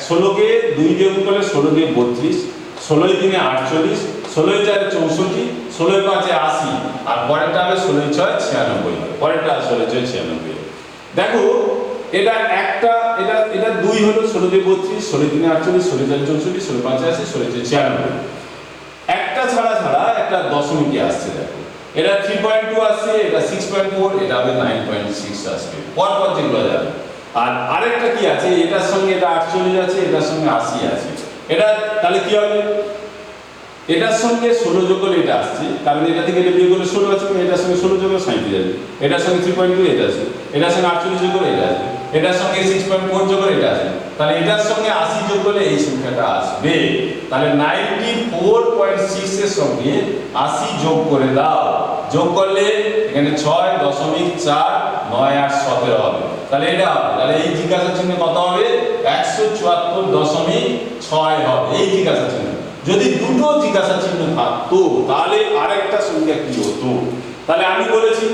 16কে 2 দিয়ে গুণ করলে 16 দিয়ে 32, 16 3 48, 16 4 64, 16 5 80, আর পরেরটা হবে 16 6 96 হবে। পরেরটা 16 6 96। দেখো এটা একটা, এটা 2 হলো, 16 দিয়ে 32, 16 3 48, 16 4 64, 16 5 80, 16 6 96। একটা ছাড়া একটা দশমিকে আসছে। দেখো এটা 3.2 আসছে, এটা 6.4, এটা হবে 9.6 আসবে। পরপর যেগুলো যাবে। আর আরেকটা কি আছে, এটার সঙ্গে এটা 48 আছে, এটার সঙ্গে 80 আছে। এটা তাহলে কি হবে? এটার সঙ্গে 16 যোগ করলে এটা আসছে, কারণ এটা থেকে এটা বিয়োগ করলে 16 আছে, এটার সঙ্গে 16 যোগ করলে 37 আসবে। এটার সঙ্গে 3.2 এটা আছে, এটার সঙ্গে 48 যোগ করলে এটা আসবে, এটার সঙ্গে 6.4 যোগ করলে এটা আসবে। তাহলে এটার সঙ্গে 80 যোগ করলে এই সংখ্যাটা আসবে। তাহলে 94.6 এর সঙ্গে 80 যোগ করে দাও, যোগ করলে এখানে 6.4 9 8 17 হবে, তাহলে এটা হবে, তাহলে এই জিজ্ঞাসা চিহ্ন কত হবে 174.6 হবে এই জিজ্ঞাসা চিহ্ন। যদি দুটো জিজ্ঞাসা চিহ্ন থাকতো তাহলে আরেকটা সংখ্যা কি হতো, তাহলে আমি বলেছি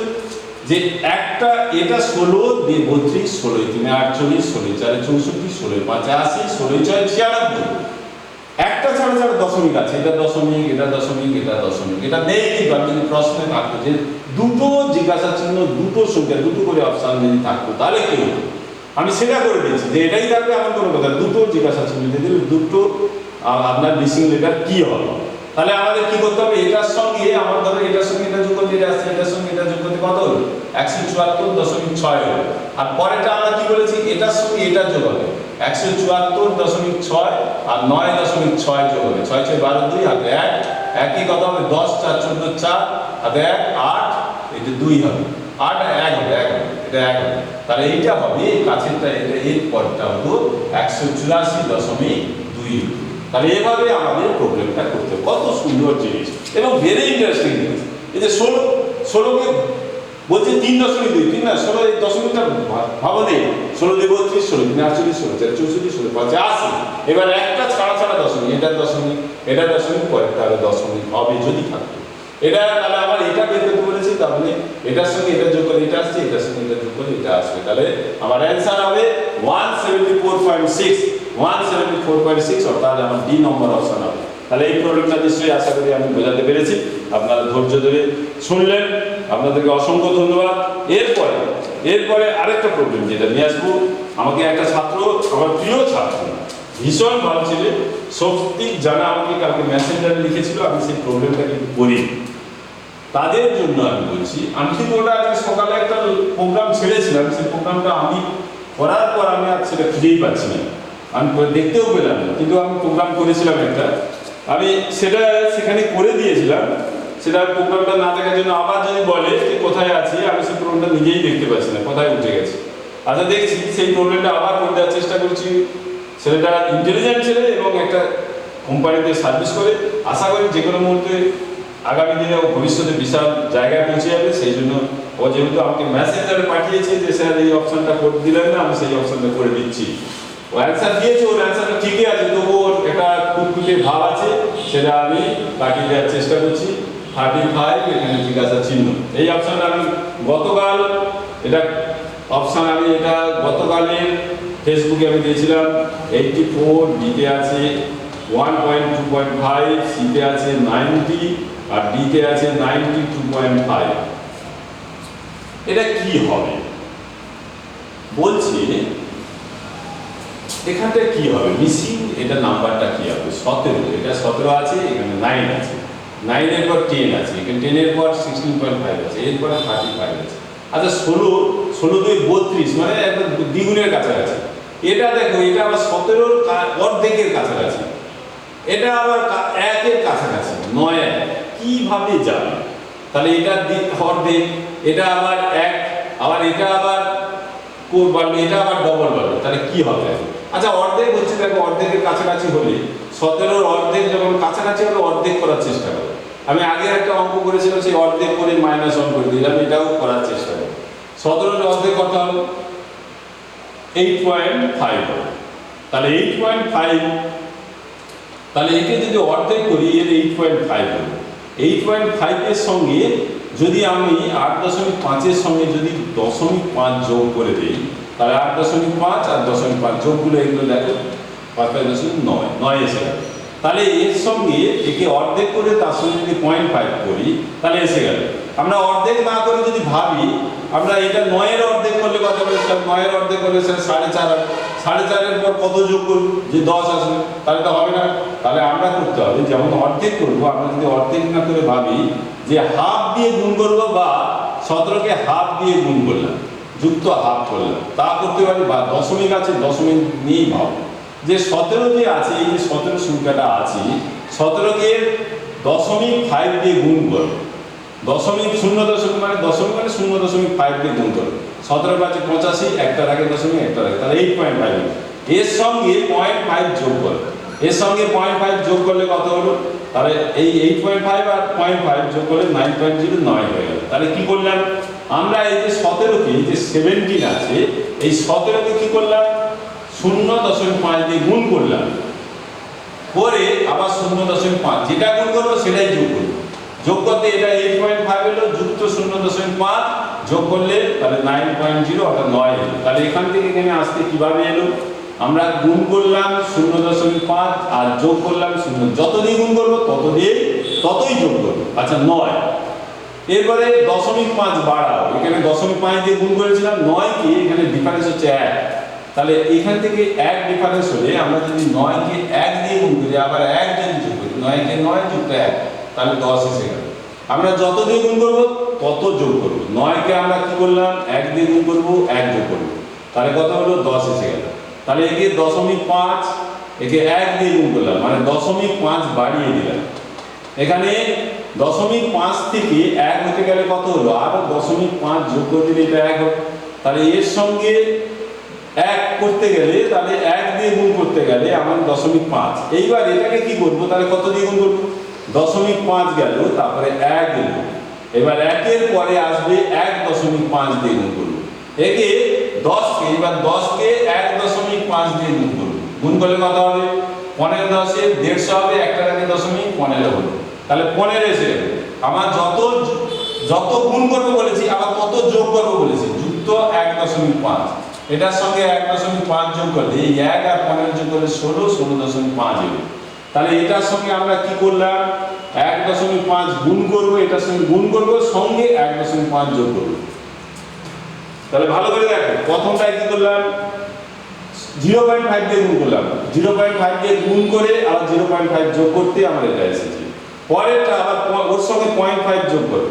যে একটা এটা 16 দিয়ে 32 16 3 48 16 4 64 16 5 80 16 6 96 একটা ছাড়া ছাড়া দশমিক আছে, এটা দশমিক এটা দশমিক এটা দশমিক, এটা নেই। কিন্তু আমি যদি প্রশ্নে থাকতো যে দুটো জিজ্ঞাসা চিহ্ন দুটো সংখ্যা দুটো করে অপশন যদি থাকতো তাহলে কি হতো, আমি সেটা করে দিয়েছি যে এটাই থাকবে এমন কোনো কথা, দুটো জিজ্ঞাসা চিহ্ন দিয়ে দিলে দুটো আপনার মিসিং লেটার কি হবে। তাহলে আমাদের কি করতে হবে, এটার সঙ্গে আমার ধরো এটার সঙ্গে এটা যোগ করতে, এটা আসছে এটার সঙ্গে এটা যোগ করতে কত হলো 174.6 হলো। আর পরেরটা আমরা কি বলেছি, এটার সঙ্গে এটা যোগ হবে 174.6 আর 9.6 যোগ হবে 6 6 12 2 আর 1 একই কত হবে 10 4 14 4 আর 1 8 এটা 2 হবে 8 1 হবে 1 হবে এটা 1 হবে, তাহলে এইটা হবে এই কাছেরটা এটা এর পরটা হলো 184.2। তাহলে এভাবে আমাদের প্রবলেমটা করতে, কত সুন্দর জিনিস এবং ভেরি ইন্টারেস্টিং জিনিস। এই যে 16কে বলছে 3.2 3 না 16 এই দশমিকটা ভাবো নেই, 16 দিয়ে 32 16 3 48 16 4 64 16 5 80, এবার একটা ছাড়া ছাড়া দশমিক, এটা দশমিক এটা দশমিক পরেরটা হবে দশমিক হবে যদি থাকতো এটা, তাহলে আমার এটা বের করতে বলেছি, তাহলে এটার সঙ্গে এটা যোগ করে এটা আসছে এটার সঙ্গে এটা যোগ করে এটা আসবে, তাহলে আমার অ্যান্সার হবে 174.6 174.6 অর্থাৎ আমার ডি নম্বর অপশন হবে। তাহলে এই প্রবলেমটা নিশ্চয়ই আশা করি আমি বোঝাতে পেরেছি, আপনারা ধৈর্য ধরে শুনলেন, আপনাদেরকে অসংখ্য ধন্যবাদ। এরপরে আরেকটা প্রবলেম যেটা নিয়ে আসবো, আমাকে একটা ছাত্র, আমার প্রিয় ছাত্র, ভীষণ ভালো ছিল সত্যিক জানা, আমাকে কালকে মেসেঞ্জারে লিখেছিল, আমি সেই প্রবলেমটা কিন্তু করি তাদের জন্য আমি বলছি। আমি কিন্তু ওটা আজকে সকালে একটা প্রোগ্রাম ছেড়েছিলাম, সেই প্রোগ্রামটা আমি করার পর আমি আর সেটা খুঁজেই পাচ্ছি না, আমি দেখতেও পেলাম না, কিন্তু আমি প্রোগ্রাম করেছিলাম একটা, আমি সেটা সেখানে করে দিয়েছিলাম, সেটা প্রোগ্রামটা না দেখার জন্য আবার যদি বলে যে কোথায় আছি, আমি সেই প্রোগ্রামটা নিজেই দেখতে পাচ্ছি না কোথায় উঠে গেছে। আচ্ছা দেখছি সেই প্রোগ্রামটা আবার করে দেওয়ার চেষ্টা করছি, ছেলেটা ইন্টেলিজেন্ট ছেলে এবং একটা কোম্পানিতে সার্ভিস করে, আশা করি যে কোনো মুহূর্তে আগামী দিনে ও ভবিষ্যতে বিশাল জায়গায় পৌঁছে যাবে। সেই জন্য ও যেহেতু আমাকে মেসেঞ্জারে পাঠিয়েছে যে স্যার এই অপশনটা করে দিলেন না, আমি সেই অপশনটা করে দিচ্ছি। ও অ্যান্সার দিয়েছে, ওর অ্যান্সারটা ঠিকই আছে, তবু ওর একটা কুটকুটে ভাব আছে, সেটা আমি কাটিয়ে দেওয়ার চেষ্টা করছি। 35 এখানে জিজ্ঞাসা চিহ্ন, এই অপশনটা আমি গতকাল এটা অপশন আমি এটা গতকালের ফেসবুকে আমি দিয়েছিলাম। 84 ডিতে আছে 1.2.5, সিতে আছে 90 আর ডিতে আছে 92.5। এটা কি হবে বলছি, এখানটা কি হবে মিসিং, এটা নাম্বারটা কি হবে 17, এটা 17 আছে, এখানে 9 আছে, 9 এর পর 10 আছে, এখানে 10 এর পর 16.5 আছে, এরপরে 35 আছে। আচ্ছা 16 2 32 মানে একদম দ্বিগুণের কাছাকাছি। এটা দেখো এটা আবার 17 অর্ধেকের কাছাকাছি, এটা আবার 1 এর কাছাকাছি 9 কিভাবে যাবে, তাহলে এটা অর্ধেক, এটা আবার 1, আবার এটা আবার বাড়বে, এটা আবার ডবল বাড়বে, তাহলে কি হবে? আচ্ছা অর্ধেক হচ্ছে, দেখো অর্ধেকের কাছাকাছি হলে 17 অর্ধেক যখন কাছাকাছি হলে অর্ধেক করার চেষ্টা করো। আমি আগে একটা অঙ্ক করেছিলাম, সেই অর্ধেক করে -1 করে দিলাম, এটাও করার চেষ্টা করো। 17 অর্ধেক কত হলো 8.5 হবে, তাহলে 8.5, তাহলে একে যদি অর্ধেক করি এর 8.5 হবে। 8.5 এর সঙ্গে যদি আমি 8.5 এর সঙ্গে যদি 0.5 যোগ করে দিই, তাহলে 8.5 আর 0.5 যোগগুলো এগুলো দেখো 5.9 এসে গেল। তাহলে এর সঙ্গে একে অর্ধেক করে তার সঙ্গে যদি 0.5 করি তাহলে এসে গেল। আমরা অর্ধেক না করে যদি ভাবি, আমরা এটা 9 এর অর্ধেক করলে কত হবে, 9 এর অর্ধেক করলে সেটা 4.5 হবে, 4.5 এর পর কত যোগ করব, যে 10 আসবে, তাহলে তো হবে না। তাহলে আমরা করতে হবে যেমন অর্ধেক করবো, আমরা যদি অর্ধেক না করে ভাবি যে হাফ দিয়ে গুণ করবো, বা 17কে হাফ দিয়ে গুণ করলাম, যুক্ত হাফ করলাম, তা করতে পারি, বা দশমিক আছে দশমিক নিয়েই ভাবো যে 17 যে আছে, এই যে 17 সংখ্যাটা আছে, 17কে 0.5 দিয়ে গুণ করো, দশমিক 0 মানে দশমিক মানে 0.5 দিয়ে গুণ করো, 17 × 5 = 85, একটার আগে দশমিক একটার আগে, তাহলে 8.5। এর সঙ্গে 0.5 যোগ করো, এর সঙ্গে 0.5 যোগ করলে কত হলো তাহলে এই 8.5 আর 0.5 যোগ করলে 9.09 হয়ে গেল। তাহলে কি করলাম আমরা, এই যে 17কে, এই যে 17 আছে, এই 17কে কি করলাম 0.5 দিয়ে গুণ করলাম, করে আবার 0.5 যেটা গুণ করবো সেটাই যোগ করবো। যোগ করতে এটা 8.5 এলো, যুক্ত 0.5 যোগ করলে তাহলে 9.0 অর্থাৎ 9 এলো। তাহলে এখান থেকে এখানে আসতে কিভাবে এলো, আমরা গুণ করলাম 0.5 আর যোগ করলাম 0, যত দিয়ে গুণ করবো ততই যোগ করবো। আচ্ছা 9, এরপরে 0.5 বাড়াও, এখানে 0.5 দিয়ে গুণ করেছিলাম, 9 কি এখানে ডিফারেন্স হচ্ছে 1, তাহলে এখান থেকে 1 ডিফারেন্স হলে আমরা যদি 9 কে 1 দিয়ে গুণ করি, আবার 1 যদি যোগ করি, 9 কে 9 যুক্ত 1 তাহলে 10 এসে গেল। আমরা যত দিয়ে গুণ করবো তত যোগ করবো, 9 কে আমরা কি করলাম 1 দিয়ে গুণ করবো, 1 যোগ করবো, তাহলে কত হলো 10 এসে গেল। তাহলে একে 0.5 একে 1 দিয়ে গুণ করলাম, মানে 0.5 বাড়িয়ে দিলাম। এখানে 0.5 থেকে 1 হতে গেলে কত হলো, আরো 0.5 যোগ করে দিলে এটা 1 হবে। তাহলে এর সঙ্গে 1 করতে গেলে, তাহলে 1 দিয়ে গুণ করতে গেলে আমার 0.5, এইবার এটাকে কি করবো, তাহলে কত দিয়ে গুণ করবো, 0.5 গেল, তারপরে 1 গেল, এবার 1 এর পরে আসবে 1.5 দিয়ে গুণ করবো। একে 10কে, এবার 10কে 1.5 দিয়ে গুণ করবো, গুণ করলে কত হবে, 15 10 150 হবে, একটা আগে 0.15 হলো, তাহলে 15 এসে গেল। আমার যত গুণ করবো বলেছি, আবার তত যোগ করবো বলেছি, যুক্ত 1.5, এটার সঙ্গে 1.5 যোগ করলে এই 1 আর 15 যোগ করলে 16.5 হবে। তাহলে এটার সঙ্গে আমরা কি করলাম 1.5 গুণ করবো, এটার সঙ্গে গুণ করবো, সঙ্গে 1.5 যোগ করবো। তাহলে ভালো করে দেখো, প্রথমটায় কি করলাম 0.5 দিয়ে গুণ করলাম, 0.5 দিয়ে গুণ করে আবার 0.5 যোগ করতে আমার এটা এসেছে। পরেরটা আবার ওর সঙ্গে 0.5 যোগ করো,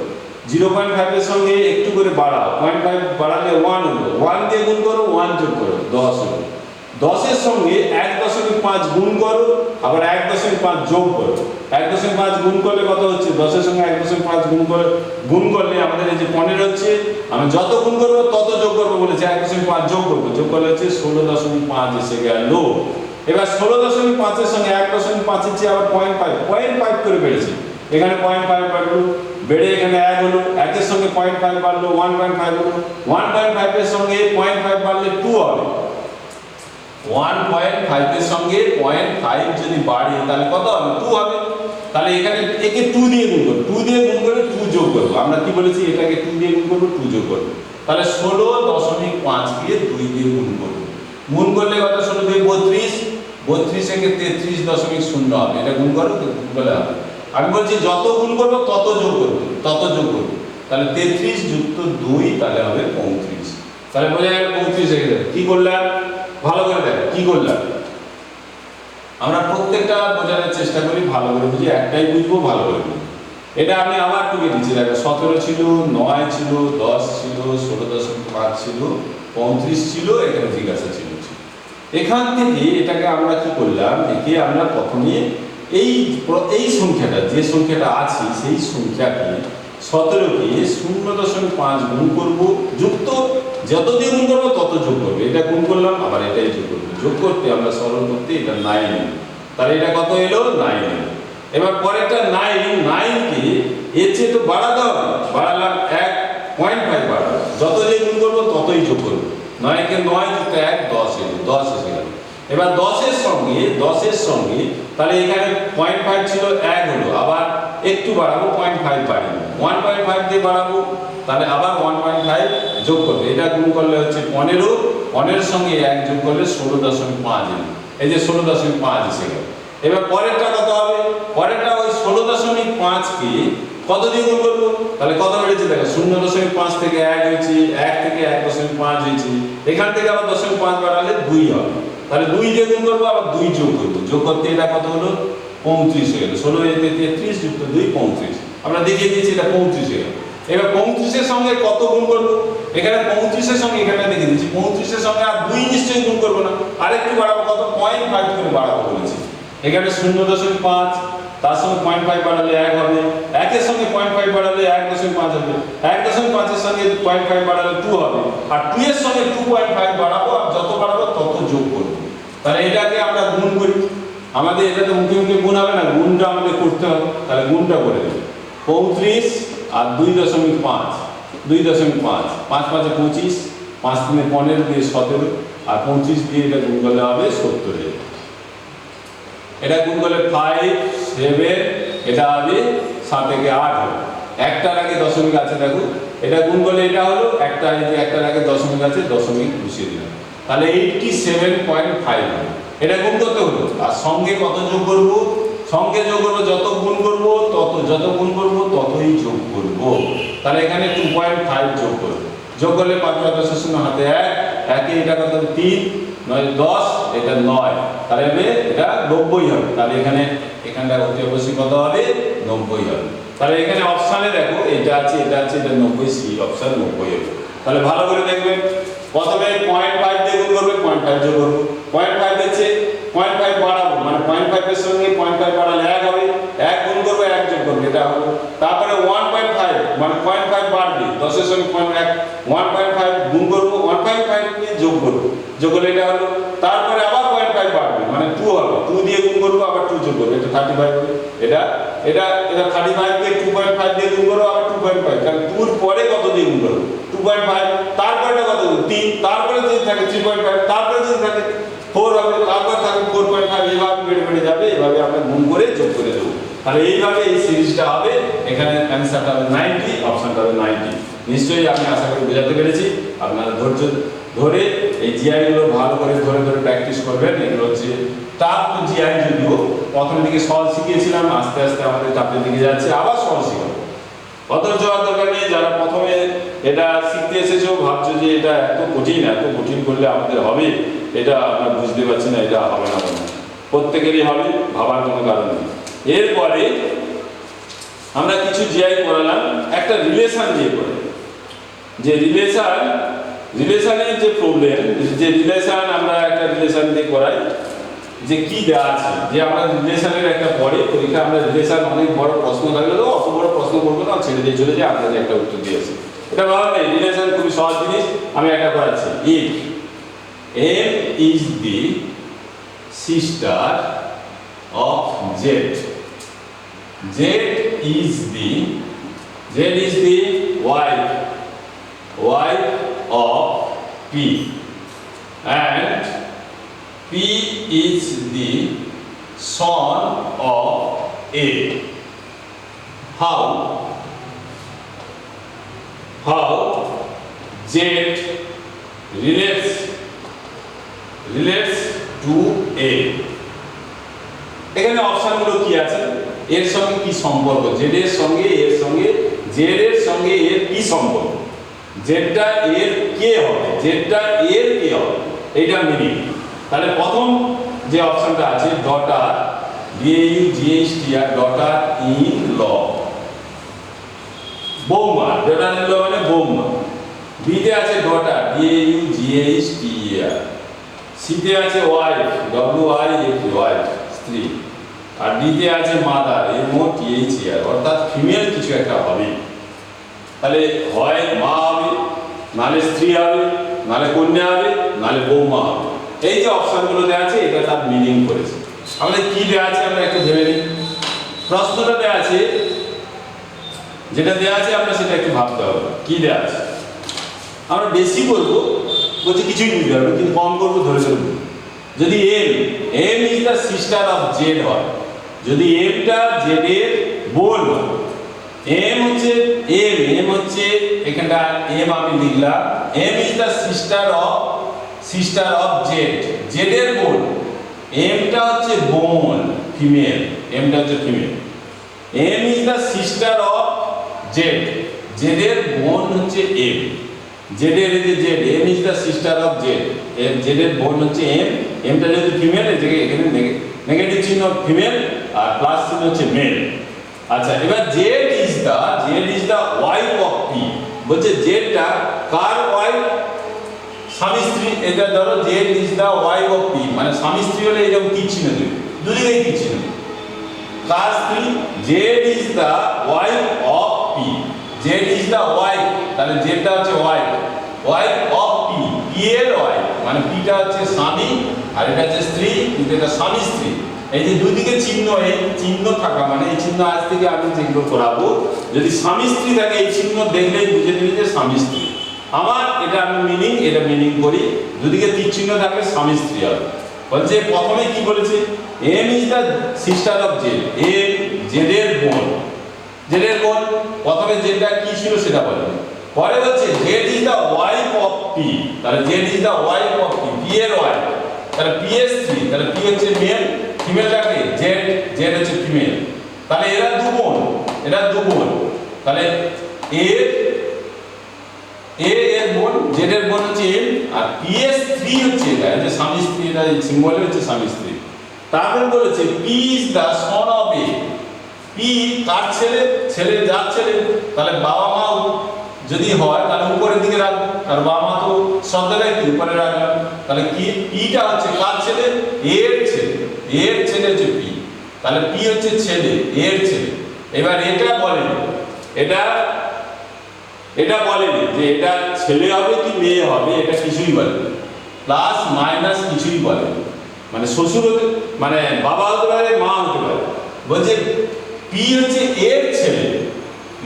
0.5 এর সঙ্গে একটু করে বাড়াও, 0.5 বাড়ালে 1 হলো, 1 দিয়ে গুণ করো, 1 যোগ করো, 10 হলো। 10 এর সঙ্গে 1.5 গুণ করো, আবার 1.5 যোগ করো, 1.5 গুণ করলে কত হচ্ছে, 10 এর সঙ্গে 1.5 গুণ করলে আমাদের এই যে 15 হচ্ছে, আমি যত গুণ করবো তত যোগ করবো বলেছি, 1.5 যোগ করবো, যোগ করলে হচ্ছে 16.5 এসে গেল। এবার 16.5 এর সঙ্গে 1.5 এর চেয়ে আবার 0.5 করে বেড়েছে, এখানে 0.5 বাড়লো, বেড়ে এখানে 1 হলো, 1 এর সঙ্গে 0.5 বাড়লো, 1.5 হলো, 1.5 এর সঙ্গে 0.5 বাড়লে 2 হবে, 1.5 এর সঙ্গে 0.5 যদি বাড়ে তাহলে কত হবে, 2 হবে। তাহলে এখানে একে 2 দিয়ে গুণ করব, 2 দিয়ে গুণ করে 2 যোগ করব, আমরা কি বলেছি এটাকে 2 দিয়ে গুণ করব, 2 যোগ করব, তাহলে 16.5 কে 2 দিয়ে গুণ করব, গুণ করলে কত, 16 2 32, 32 একে 33.0 হবে, এটা গুণ করো, গুণ করলে হবে। আমি বলছি যত গুণ করব তত যোগ করব, তাহলে 33 যুক্ত 2 তাহলে হবে 35, তাহলে বোঝা গেল 35 হয়ে গেল। কি করলাম ভালো করে দেখো, কি করলাম আমরা প্রত্যেকটা বোঝানোর চেষ্টা করি, ভালো করে বুঝি, একটাই বুঝবো, ভালো করে বুঝবো। এটা আমি আবার টুকে দিচ্ছি, দেখো 17 ছিল, 9 ছিল, 10 ছিল, 16.5 ছিল, 35 ছিল, এখানে জিজ্ঞাসা ছিল। এখান থেকে এটাকে আমরা কি করলাম, একে আমরা প্রথমে এই সংখ্যাটা, যে সংখ্যাটা আছে সেই সংখ্যাকে 17কে 0.5 গুণ করবো, যুক্ত যত দিয়ে গুণ করবো তত যোগ করবো, এটা গুণ করলাম, আবার এটাই যোগ করবো, যোগ করতে আমরা সরল করতে এটা 9 এলো, তাহলে এটা কত এলো 9 এলো। এবার পরেরটা 9 কে এর চেয়ে তো বাড়াতে হবে, বাড়ালাম 1.5 বাড়াবো, যত দিয়ে গুণ করবো ততই যোগ করবো, 9 কে 9 যুক্ত 1 10 এলো, 10 এসে গেল। এবার 10 এর সঙ্গে তাহলে এখানে 0.5 ছিল 1 হলো, আবার একটু বাড়াবো, 0.5 বাড়িয়ে 1.5 দিয়ে বাড়াবো, তাহলে আবার 1.5 যোগ করবে, এটা গুণ করলে হচ্ছে 15, 15 সঙ্গে 1 যোগ করলে 16.5 এলো, এই যে 16.5 এসে গেল। এবার পরেরটা কত হবে, পরেরটা ওই 16.5 কে কত দিয়ে গুণ করবো, তাহলে কত বেড়েছে দেখো, 0.5 থেকে 1 হয়েছে, 1 থেকে 1.5 হয়েছে, এখান থেকে আবার 0.5 বাড়ালে 2 হবে, তাহলে 2 দিয়ে গুণ করবো, আবার 2 যোগ করবো, যোগ করতে এটা কত হলো 35 হয়ে গেল, 16 এতে 33 যুক্ত 2 35, আমরা দেখিয়ে দিয়েছি এটা 35 হয়ে গেল। এবার 35 এর সঙ্গে কত গুণ করবো, এখানে 35 এর সঙ্গে এখানে দেখিয়ে দিচ্ছি, 35 এর সঙ্গে আর 2 নিশ্চয়ই গুণ করবো না, আরেকটু বাড়াবো, কত 0.5 করে বাড়াবো বলেছি, এখানে 0.5 তার সঙ্গে 0.5 বাড়ালে 1 হবে, 1 এর সঙ্গে 0.5 বাড়ালে 1.5 হবে, 1.5 এর সঙ্গে 0.5 বাড়ালে 2 হবে, আর 2 এর সঙ্গে 2.5 বাড়াবো, আর যত বাড়াবো তত যোগ করবো, তাহলে এটাকে আমরা গুণ করি, আমাদের এটা তো মুখে মুখে গুণ হবে না, গুণটা আমাদের করতে হবে, তাহলে গুণটা করে দেবে। 35 আর 2.5, 2.5, 5 5 25, 5 3 15 দিয়ে 17, আর 25 দিয়ে এটা গুণ করলে হবে 70। এটা গুণ করলে 5 7, এটা হবে 7 থেকে 8 হবে। একটার আগে দশমিক আছে দেখো, এটা গুণ করলে এটা হলো একটা, এই যে একটার আগে দশমিক আছে, দশমিক বসিয়ে দিলাম, তাহলে 87.5 হবে। এটা গুণ করতে হলো, আর সঙ্গে কত যোগ করব? সঙ্গে যোগ করবো, যত গুণ করব যত গুণ করব ততই যোগ করব। তাহলে এখানে 2.5 যোগ করব, যোগ করলে 5 5 10 0 হাতে 1, একে এটা কত 3 9 10, এটা 9, তাহলে এটা 90 হবে। তাহলে এখানটা অতি অবশ্যই কত হবে? 90 হবে। তাহলে এখানে অপশানে দেখো এটা আছে, এটা 90, সি অপশন 90 হবে। তাহলে ভালো করে দেখবেন, প্রথমে 0.5 দিয়ে গুণ করবে, 0.5 যোগ করবো, 0.5 দিচ্ছে 0.5 বাড়াবো, মানে 0.5 এর সঙ্গে 0.5 বাড়ালে 1 হবে, 1 গুণ করবো 1 যোগ করবো, এটা হবে। তারপরে 1.5 মানে 0.5 বাড়বে, 10 এর সঙ্গে 1.5 গুণ করবো, 1.5 দিয়ে যোগ করবো, যোগ করলে এটা হলো। তারপরে আবার 0.5 বাড়বে, মানে 2 হবে, 2 দিয়ে গুণ করবো, আবার 2 যোগ করবো, এটা 35 হবে। এটা 35 কে 2.5 দিয়ে গুণ করবো, আবার 2.5, কারণ 2 এর পরে কত দিয়ে গুণ করবো? 2.5, তারপরে কত? 3, তারপরে যদি থাকে 3.5, তারপরে যদি থাকে 4 হবে, তারপরে থাকে 4.5, এইভাবে বেড়ে বেড়ে যাবে, এইভাবে আমরা গুণ করে যোগ করে দেবো। তাহলে এইভাবে এই সিরিজটা হবে। এখানে অ্যান্সারটা হবে 90, অপশনটা হবে 90। নিশ্চয়ই আমি আশা করি বোঝাতে পেরেছি। আপনারা ধৈর্য ধরে এই জিআই গুলো ভালো করে ধরে ধরে প্র্যাকটিস করবেন। এগুলো হচ্ছে টাফ জিআই, যদিও প্রথম দিকে সহজ শিখিয়েছিলাম, আস্তে আস্তে আমাদের টাফের দিকে যাচ্ছে, আবার সহজ শিখাবো। অধৈর্য হওয়ার দরকার নেই। যারা প্রথমে এটা শিখতে এসেছো, ভাবছো যে এটা এত কঠিন করলে আমাদের হবে, এটা আমরা বুঝতে পারছি না, এটা হবে না। প্রত্যেকেরই হবে, ভাবার কোনো কারণ নেই। এরপরে আমরা কিছু জিআই করালাম, একটা রিলেশন দিয়ে করে, যে রিলেশনের যে প্রবলেম, যে রিলেশন আমরা একটা রিলেশন দিয়ে করাই, যে কি দেওয়া আছে, যে আমরা রিলেশনের একটা পরে পরীক্ষা, আমরা রিলেশন অনেক বড় প্রশ্ন থাকলে তো অত বড় প্রশ্ন করবো না, ছেড়ে দিয়ে চলে যায়, আপনাদের একটা উত্তর দিয়েছি। এটা ভালো নেই, রিলেশন খুবই সহজ জিনিস। আমি একটা করাচ্ছি, if M is the sister of Z, Z is the wife of P, and P is the son of A. How Z relates to A? এখানে অপশনগুলো কি আছে, এর সঙ্গে কি সম্পর্ক, জেড এর সঙ্গে জেড এর সঙ্গে এর কি সম্পর্ক, জেডটা এর কে হবে, এইটা মিনিং। তাহলে প্রথম যে অপশনটা আছে, daughter, DAUGHTR, daughter in law, বৌমা, ডটার ইন ল মানে বৌমা। বিতে আছে ডটার, DAUGHTER, সিতে আছে ওয়াইফ, WIFE, ওয়াইফ, স্ত্রী, আর ডিতে আছে মাদার, MOTHER, অর্থাৎ ফিমেল কিছু একটা হবে। তাহলে হয় মা হবে, নালে স্ত্রী হবে, নালে কন্যা হবে, নালে বৌমা হবে। এই যে অপশনগুলো দেওয়া আছে, এটা তার মিনিং করেছে। আমাদের কি দেওয়া আছে আমরা একটু ভেবে নিই। প্রশ্নটা দেওয়া আছে, যেটা দেওয়া আছে আমরা সেটা একটু ভাবতে হবে কি দেওয়া আছে। আমরা বেশি করবো, বলছি কিছুই বুঝতে পারবো, কিন্তু কম করবো ধরে ধরবো। যদি M is the sister of Z হয়, যদি এমটা জেড এর বোন হয়, M হচ্ছে এখানটা M আমি লিখলাম, M is the sister of Z এর বোন, এমটা হচ্ছে বোন, ফিমেল, এমটা হচ্ছে female. M is the sister of Z এর বোন হচ্ছে M, জেড এর যে Z, M is the sister of Z এর বোন হচ্ছে M, এমটা যেহেতু ফিমেল, এখানে নেগেটিভ চিহ্ন ফিমেল আর প্লাস চিহ্ন হচ্ছে মেল। আচ্ছা, এবার Z is the wife of P, বলছে জেডটা কার ওয়াইফ, স্বামী স্ত্রী। এটা ধরো Z is the wife of P, মানে স্বামী স্ত্রী হলে এরকম কি চিহ্ন দেবে, দুদিকেই কি চিহ্ন দেবে, কার স্ত্রী, Z is the wife of P, Z is the wife, তাহলে জেডটা হচ্ছে ওয়াইফ অফ পি, পি এর ওয়াইফ, মানে পিটা হচ্ছে স্বামী আর এটা হচ্ছে স্ত্রী, কিন্তু এটা স্বামী স্ত্রী, এই যে দুদিকে চিহ্ন, এই চিহ্ন থাকা মানে এই চিহ্ন আজ থেকে আমি যেগুলো করাবো, যদি স্বামী স্ত্রী থাকে এই চিহ্ন দেখলেই বুঝে নিবি যে স্বামী স্ত্রী। আমার এটা আমি এটা মিনিং করি, দুদিকে তীর চিহ্ন থাকলে স্বামী স্ত্রী হবে। বলছে প্রথমে কি বলেছে, M is the sister of Z, M জেডের বোন, জেডের বোন। প্রথমে জেডটা কি ছিল সেটা বলে, পরে বলছে Z is the wife of P, তাহলে Z is the wife of P, P এর ওয়াইফ, তাহলে পি এর স্ত্রী, তাহলে পি হচ্ছে মেল, ফিমেলটাকে জেড, জেড হচ্ছে ফিমেল, তাহলে এরা দু বোন, এরা দু বোন, তাহলে এ এর বোন, জেড এর বোন হচ্ছে এম, আর পি এর স্ত্রী হচ্ছে এটা, যে স্বামী স্ত্রী, এটা সিম্বল হচ্ছে স্বামী স্ত্রী। তারপর বলেছে P is the son of A, P কার ছেলে, ছেলে যার ছেলে, তাহলে বাবা মা যদি হয় তাহলে উপরের দিকে রাখবো, আর বাবা মা তো শব্দটাই কি উপরে রাখলাম, তাহলে কি পিটা হচ্ছে কার ছেলে, এর ছেলে, এর ছেলে হচ্ছে পি, তাহলে পি হচ্ছে ছেলে, এর ছেলে। এবার এটা বলেনি, এটা বলেনি যে এটা ছেলে হবে কি মেয়ে হবে, এটা কিছুই বলেনি, প্লাস মাইনাস কিছুই বলেনি, মানে শ্বশুর হতে, মানে বাবা হতে পারে, মা হতে পারে। বলছে পি হচ্ছে এর ছেলে,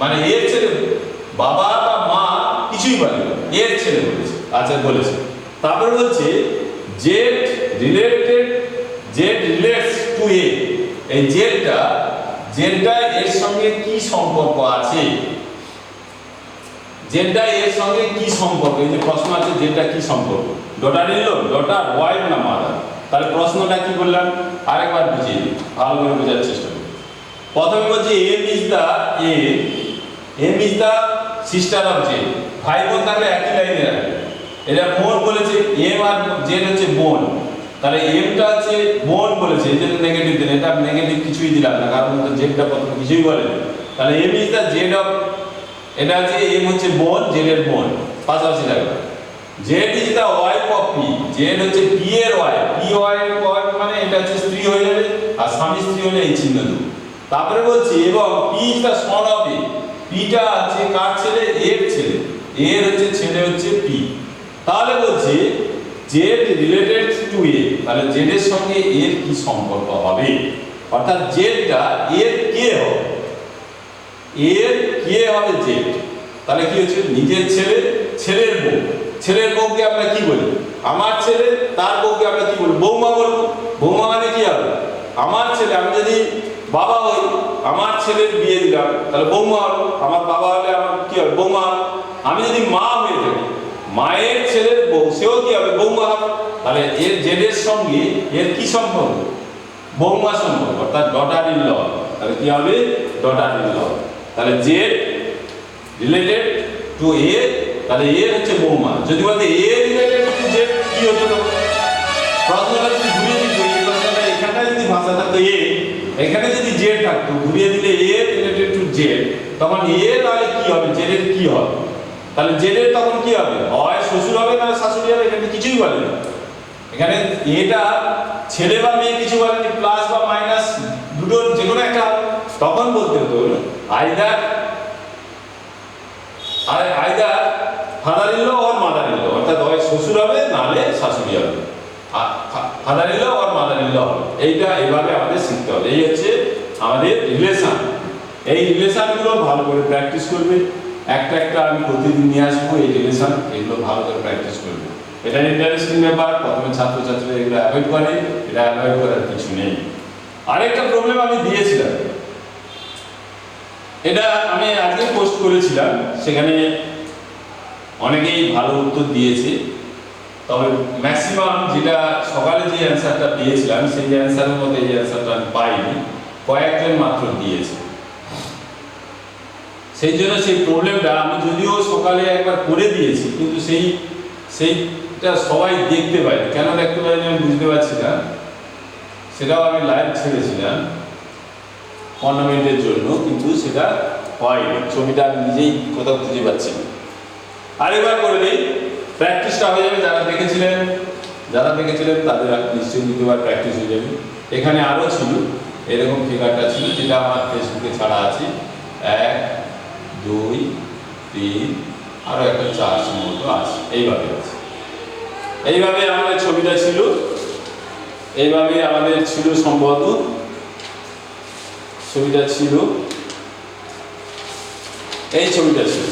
মানে এর ছেলে, বাবা বা মা কিছুই বলেনি, এর ছেলে বলেছে, আচ্ছা বলেছে। তারপর বলছে জেড রিলেটস টু এ, এই জেডটা এর সঙ্গে কি সম্পর্ক আছে, জেডটা এর সঙ্গে কি সম্পর্ক, এই যে প্রশ্ন আছে জেডটা কি সম্পর্ক, daughter in law, daughter, wife না মাদার, তাহলে প্রশ্নটা কি বললাম আরেকবার বুঝিয়ে দিই, ভালো করে বোঝার চেষ্টা করি। প্রথমে বলছি M is the sister of Z, ভাই বোন থাকলে একই লাইনে রাখবে, এটা বোন বলেছে, এম আর জেড হচ্ছে বোন, তাহলে এমটা হচ্ছে বোন বলেছে, এই জন্য নেগেটিভ দিন, এটা নেগেটিভ কিছুই দিলাম না, কারণ জেডটা প্রথমে কিছুই বলেনি, তাহলে M is the Z of, এটা হচ্ছে এম হচ্ছে বোন, জেড এর বোন, পাশাপাশি রাখবে। Z is the wife of P, Z হচ্ছে পি এর ওয়াইফ, পি ওয়াইফ মানে এটা হচ্ছে স্ত্রী হয়ে যাবে, আর স্বামী স্ত্রী হলে এই চিহ্ন দেব। তারপরে বলছি এবং P is the son of A, পিটা আছে কার ছেলে, এর ছেলে, এর হচ্ছে ছেলে হচ্ছে পি, তাহলে বলছি জেড রিলেটেড টু এ, তাহলে জেড এর সঙ্গে এর কি সম্পর্ক হবে, অর্থাৎ জেডটা এর কে হবে, এর কে হবে জেড, তাহলে কি হচ্ছে নিজের ছেলে, ছেলের বউ, ছেলের বউকে আমরা কি বলি, আমার ছেলে, তার বউকে আমরা কি বলি, বৌমা বলবো। বৌমা মানে কি হবে, আমার ছেলে, আমি যদি বাবা হই, আমার ছেলের বিয়ে দিলাম, তাহলে বৌমা হলো, আমার বাবা হলে আমার কি হবে, বৌমা হবে। আমি যদি মা হয়ে থাকি, মায়ের ছেলের বউ, সেও কি হবে, বৌমা হবে। তাহলে এর জেডের সঙ্গে এর কি সম্পর্ক, বৌমা সম্পর্ক, অর্থাৎ ডটার ইন ল, তাহলে কি হবে, ডটার ইন ল। তাহলে জেড রিলেটেড টু এ, তাহলে এর হচ্ছে বৌমা। যদি বলতে এ রিলেটেড টু জেড কি হতো, প্রশ্নটা যদি ঘুরিয়ে দিত, এই প্রশ্নটা এখানটা যদি ভাষা থাকতো এ, এখানে যদি জেড থাকতো, ঘুরিয়ে দিলে এ রিলেটেড টু জেড, তখন এ তাহলে কি হবে, জেডের কি হবে, তাহলে জেডের তখন কি হবে, হয় শ্বশুর হবে না শাশুড়ি হবে, এখানে কিছুই বলে না, এখানে এটা ছেলে বা মেয়ে কিছু বলেনি, প্লাস বা মাইনাস দুটোর যে কোনো একটা, তখন বলতে হতো either father in law or mother in law, অর্থাৎ হয় শ্বশুর হবে নাহলে শাশুড়ি হবে, father in law or mother in law হবে। এইটা এভাবে আমাদের শিখতে হবে, এই হচ্ছে আমাদের রিলেশন। এই রিলেশনগুলো ভালো করে প্র্যাকটিস করবে, একটা একটা আমি প্রতিদিন নিয়ে আসবো এই রিলেশন, এগুলো ভালো করে প্র্যাকটিস করবে। এটা ইন্টারেস্টিং ব্যাপার, প্রথমে ছাত্রছাত্রীরা এগুলো অ্যাভয়েড করে, এটা অ্যাভয়েড করার কিছু নেই। আরেকটা প্রবলেম আমি দিয়েছিলাম, এটা আমি আজকে পোস্ট করেছিলাম, সেখানে অনেকেই ভালো উত্তর দিয়েছে, তবে ম্যাক্সিমাম যেটা সকালে যে অ্যান্সারটা দিয়েছিলাম সেই অ্যান্সারের মধ্যে এই অ্যান্সারটা আমি পাইনি, কয়েকজন মাত্র দিয়েছে। সেই জন্য সেই প্রবলেমটা আমি যদিও সকালে একবার করে দিয়েছি, কিন্তু সেইটা সবাই দেখতে পায়নি, কেন দেখতে পাইনি আমি বুঝতে পারছি না। সেটাও আমি লাইভ ছেড়েছিলাম 15 মিনিটের জন্য, কিন্তু সেটা হয়নি, ছবিটা আমি নিজেই কোথাও খুঁজে পাচ্ছি না। আরেকবার করে দিই, প্র্যাকটিসটা হয়ে যাবে। যারা দেখেছিলেন তাদের নিশ্চয়ই দ্বিতীয়বার প্র্যাকটিস হয়ে যাবে। এখানে আরও ছিল, এরকম ফিগারটা ছিল, যেটা আমার ফেসবুকে ছাড়া আছে, 1 2 3 আরও একটা 4 সম্ভবত আছে, এইভাবে আছে, এইভাবে আমাদের ছবিটা ছিল। এইভাবে আমাদের ছিল সম্ভবত ছবিটা ছিল, এই ছবিটা ছিল,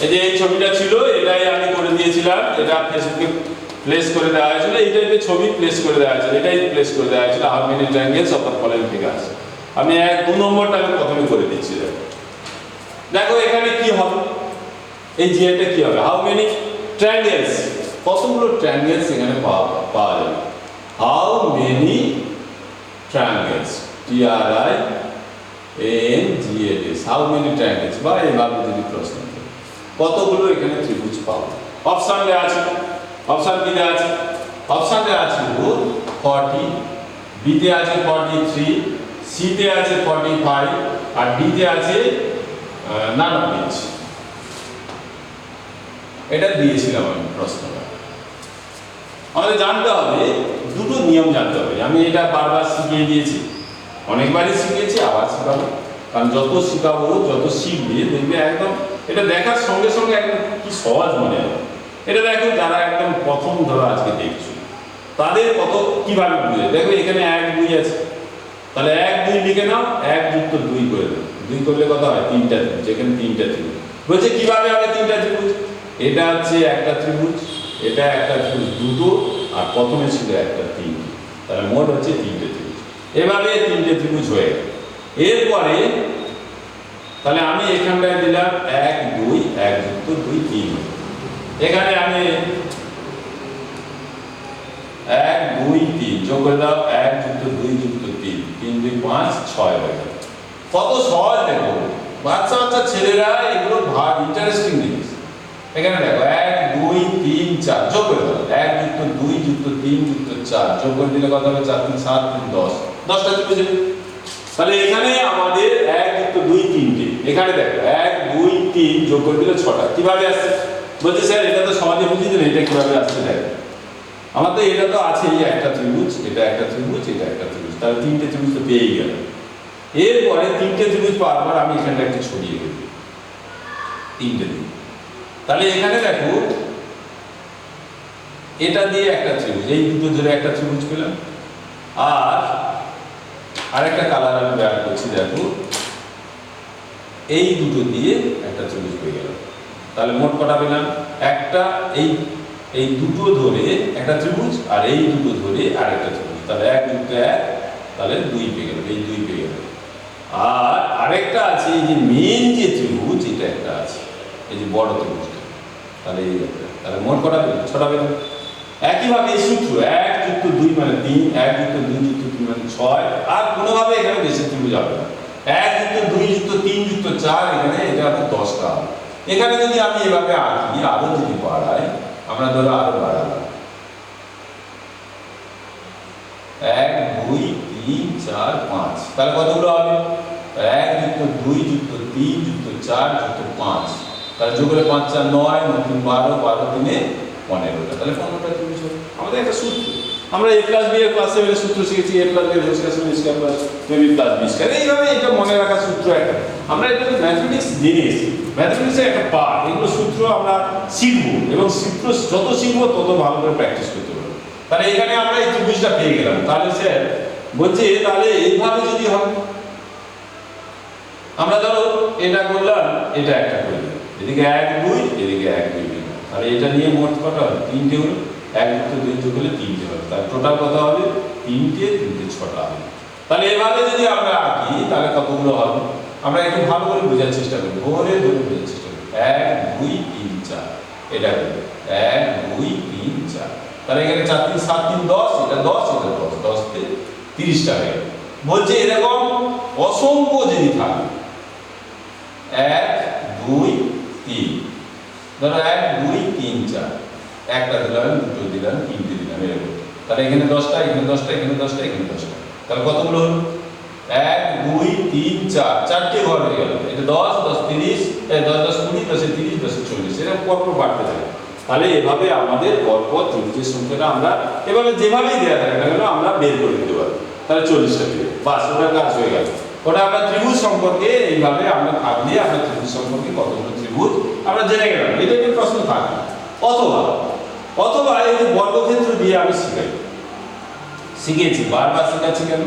এই যে এই ছবিটা ছিল, এটাই আমি করে দিয়েছিলাম, এটা ফেসবুকে প্লেস করে দেওয়া হয়েছিল, এইটাই ছবি প্লেস করে দেওয়া হয়েছিল, এটাই প্লেস করে দেওয়া হয়েছিল how many triangles of the following figures. আমি 1-2 নম্বরটা আমি প্রথমে করে দিচ্ছি। দেখো এখানে কি হবে, এই জিএটা কি হবে, হাউ মেনি ট্রায়াঙ্গেলস, কতগুলো ট্রায়াঙ্গেলস এখানে পাওয়া যাবে, how many triangles, TRIANGLS, how many triangles, বা এইভাবে যদি প্রশ্ন কতগুলো এখানে ত্রিভুজ পাবো। অপশন দেওয়া আছে, অপশন কি দেওয়া আছে, অপশন দেওয়া আছে 40, বি তে আছে 43, সি তে আছে 45, আর ডি তে আছে none of which। এটা দিয়েছিলাম আমি প্রশ্নটা। আমাদের জানতে হবে দুটো নিয়ম জানতে হবে, আমি এটা বারবার শিখিয়ে দিয়েছি, অনেকবারই শিখিয়েছি, আবার শিখাবো, কারণ যত শিখাবো যত শিখবে দেখবে একদম এটা দেখার সঙ্গে সঙ্গে একদম কি সহজ মনে হবে। এটা দেখো যারা একদম প্রথম ধরো আজকে দেখছো তাদের কত কিভাবে বুঝে, দেখো এখানে 1-2 আছে, তাহলে 1-2 লিখে নাও, 1 যুক্ত 2 করে দাও, 2 করলে কত হয়, 3টা ত্রিভুজ, যেখানে 3টা ত্রিভুজ বলছে কিভাবে হবে 3টা ত্রিভুজ, এটা হচ্ছে একটা ত্রিভুজ, এটা একটা ত্রিভুজ দুটো, আর প্রথমে ছিল একটা 3, তাহলে মোট হচ্ছে 3টে ত্রিভুজ, এভাবে 3টে ত্রিভুজ হয়ে গেল। এরপরে তাহলে আমি এখানটায় দিলাম 1-2, 1 যুক্ত 2 3, এখানে আমি 1-2 3 যোগ করে দাও, 1 যুক্ত 2 যুক্ত 3, 3 2 5 6 হয়ে গেল। কত সহজ দেখো, বাচ্চা বাচ্চা ছেলেরা এগুলো ভাব ইন্টারেস্টিং জিনিস। এখানে দেখো 1 2 3 4 যোগ করে দাও, 1 যুক্ত 2 যুক্ত 3 যুক্ত 4 যোগ করে দিলে কত হবে, 4 3 7 3 10, 10টা ত্রিভুজ। তাহলে এখানে আমাদের 1 যুক্ত 2 3টে, এখানে দেখো 1 2 3 যোগ করে দিলে 6টা, কিভাবে আসছে বলছে স্যার এটা তো সমাজে বুঝিয়ে দিন, এটা কিভাবে আসছে দেখো, আমার তো এটা তো আছে, এই একটা ত্রিভুজ, এটা একটা ত্রিভুজ, এটা একটা ত্রিভুজ, তাহলে 3টে ত্রিভুজ তো পেয়েই গেল। এরপরে 3টে ত্রিভুজ পাওয়ার পর আমি এখানটা একটু ছড়িয়ে দেব 3টে ত্রিভুজ, তাহলে এখানে দেখো এটা দিয়ে একটা ত্রিভুজ, এই দুটো ধরে একটা ত্রিভুজ পেলাম, আর আরেকটা কালার আমি ব্যবহার করছি, দেখো এই দুটো দিয়ে একটা ত্রিভুজ পেয়ে গেল। তাহলে মোট কটা পেলাম, একটা এই দুটো ধরে একটা ত্রিভুজ, আর এই দুটো ধরে আরেকটা ত্রিভুজ, তাহলে 1 যুক্ত 1, তাহলে 2 পেয়ে গেল, এই 2 পেয়ে গেল। আর আরেকটা আছে এই যে মেন যে ত্রিভুজ, এটা একটা আছে এই যে বড় ত্রিভুজটা, তাহলে এই একটা, তাহলে মোট কটা পেলাম, 6টা পেলাম। একইভাবে এই সূত্র 1 যুক্ত 2 মানে 3, 1 যুক্ত 2 যুক্ত 3 মানে 6, আর কোনোভাবে এখানে বেশি ত্রিভুজ হবে না, 1 যুক্ত 2 যুক্ত 3 যুক্ত 4, এখানে এটা হবে 10টা। এখানে যদি আমি এভাবে আঁকি, আরো যদি বাড়াই, আমরা ধরো আরো বাড়ালাম 1 2 3 4 5, তাহলে কতগুলো হবে, 1 যুক্ত 2 যুক্ত 3 যুক্ত 4 যুক্ত 5, তাহলে যোগ করে 5 4 9 9 3 12 12 3 15টা, তাহলে 15টা ত্রিভুজ হবে। আমাদের একটা সূত্র, আমরা a প্লাস b এর ক্লাস 7 এর সূত্র শিখেছি, a প্লাস b এর whole square plus b plus b square, এইভাবে এটা মনে রাখার সূত্র একটা, আমরা এটা ম্যাথমেটিক্স জিনিস, ম্যাথমেটিক্সের একটা পার্ট, এগুলো সূত্র আমরা শিখবো, এবং সূত্র যত শিখবো তত ভালো করে প্র্যাকটিস করতে পারবো। তাহলে এখানে আমরা এই ত্রিভুজটা পেয়ে গেলাম, তাহলে স্যার বলছে তাহলে এইভাবে যদি হয়, আমরা ধরো এটা করলাম, এটা একটা করলাম, এদিকে 1 2, এদিকে 1 2 দিলাম, তাহলে এটা নিয়ে মোট কত হবে, 3টে হলো, 1 যুক্ত 2 যোগ করলে 3টে হবে, তাহলে টোটাল কত হবে, 3টে 6টা হবে। তাহলে এভাবে যদি আমরা আঁকি তাহলে কতগুলো হবে, আমরা একটু ভালো করে বোঝার চেষ্টা করি, ধরে ধরে বোঝার চেষ্টা করি, 1 2 3 4, এটা 1 2 3 4, তাহলে এখানে 4 3 7 3 10, এটা 10 এটা 10, 10 তে 30টা হয়ে গেল। বলছে এরকম অসংখ্য যদি থাকে, 1 2 3, ধরো 1 2 3 4, একটা দিলাম, দুটো দিলাম, 3টে দিলাম, এরকম, তাহলে এখানে 10টা, এখানে 10টা, এখানে 10টা, এখানে 10টা, তাহলে কতগুলো হলো, 1 2 3 4, 4টে ঘর হয়ে গেল, এটা 10 10 30, 10 10 20, 10 30, 10 40, এরকম পরপর বাড়তে থাকে। তাহলে এভাবে আমাদের পরপর ত্রিভুজের সংখ্যাটা আমরা এভাবে যেভাবেই দেওয়া থাকে না কেন আমরা বের করে দিতে পারবো, তাহলে 40টা পেয়ে বাস, ওটা কাজ হয়ে গেল। ওটা আমরা ত্রিভুজ সম্পর্কে এইভাবে আমরা থাকলে আমরা ত্রিভুজ সম্পর্কে কতগুলো ত্রিভুজ আমরা জেনে গেলাম, এটা একটা প্রশ্ন থাকে। অথবা অথবা এই যে বর্গক্ষেত্র দিয়ে আমি শিখাই, শিখেছি, বারবার শেখাচ্ছি কেন?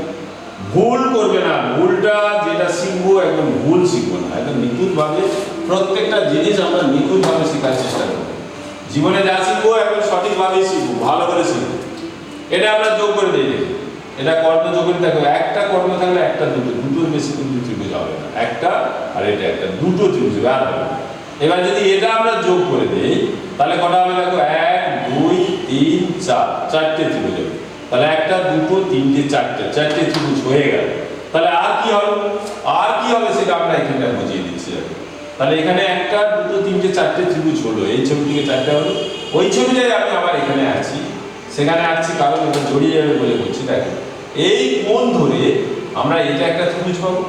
ভুল করবে না, ভুলটা যেটা শিখবো একদম ভুল শিখবো না, একদম নিখুঁতভাবে প্রত্যেকটা জিনিস আমরা নিখুঁতভাবে শেখার চেষ্টা করবো। জীবনে যা শিখবো একদম সঠিকভাবেই শিখবো, ভালো করে শিখবো। এটা আমরা যোগ করে দিই, এটা কর্ণ যোগ করে দেখো, একটা কর্ণ থাকলে একটা দুটো, দুটোর বেশি কিন্তু ত্রিভুজ হবে না, একটা আর এটা একটা, দুটো ত্রিভুজ হবে, আর হবে না। এবার যদি এটা আমরা যোগ করে দিই তাহলে কটা হবে দেখো, 1 2 3 4, চারটে ত্রিভুজ হবে। তাহলে একটা দুটো তিনটে চারটে, চারটে ত্রিভুজ হয়ে গেল। তাহলে আর কি হবে, আর কি হবে সেটা আমরা এখানে বুঝিয়ে দিচ্ছি। তাহলে এখানে একটা দুটো তিনটে চারটে ত্রিভুজ হলো, এই ছবি থেকে চারটে হলো। ওই ছবিটাই আমি আবার এখানে আছি, সেখানে আসছি কারণ এটা জড়িয়ে যাবে বলে বলছি। দেখো এই কোণ ধরে আমরা এটা একটা ত্রিভুজ পাবো,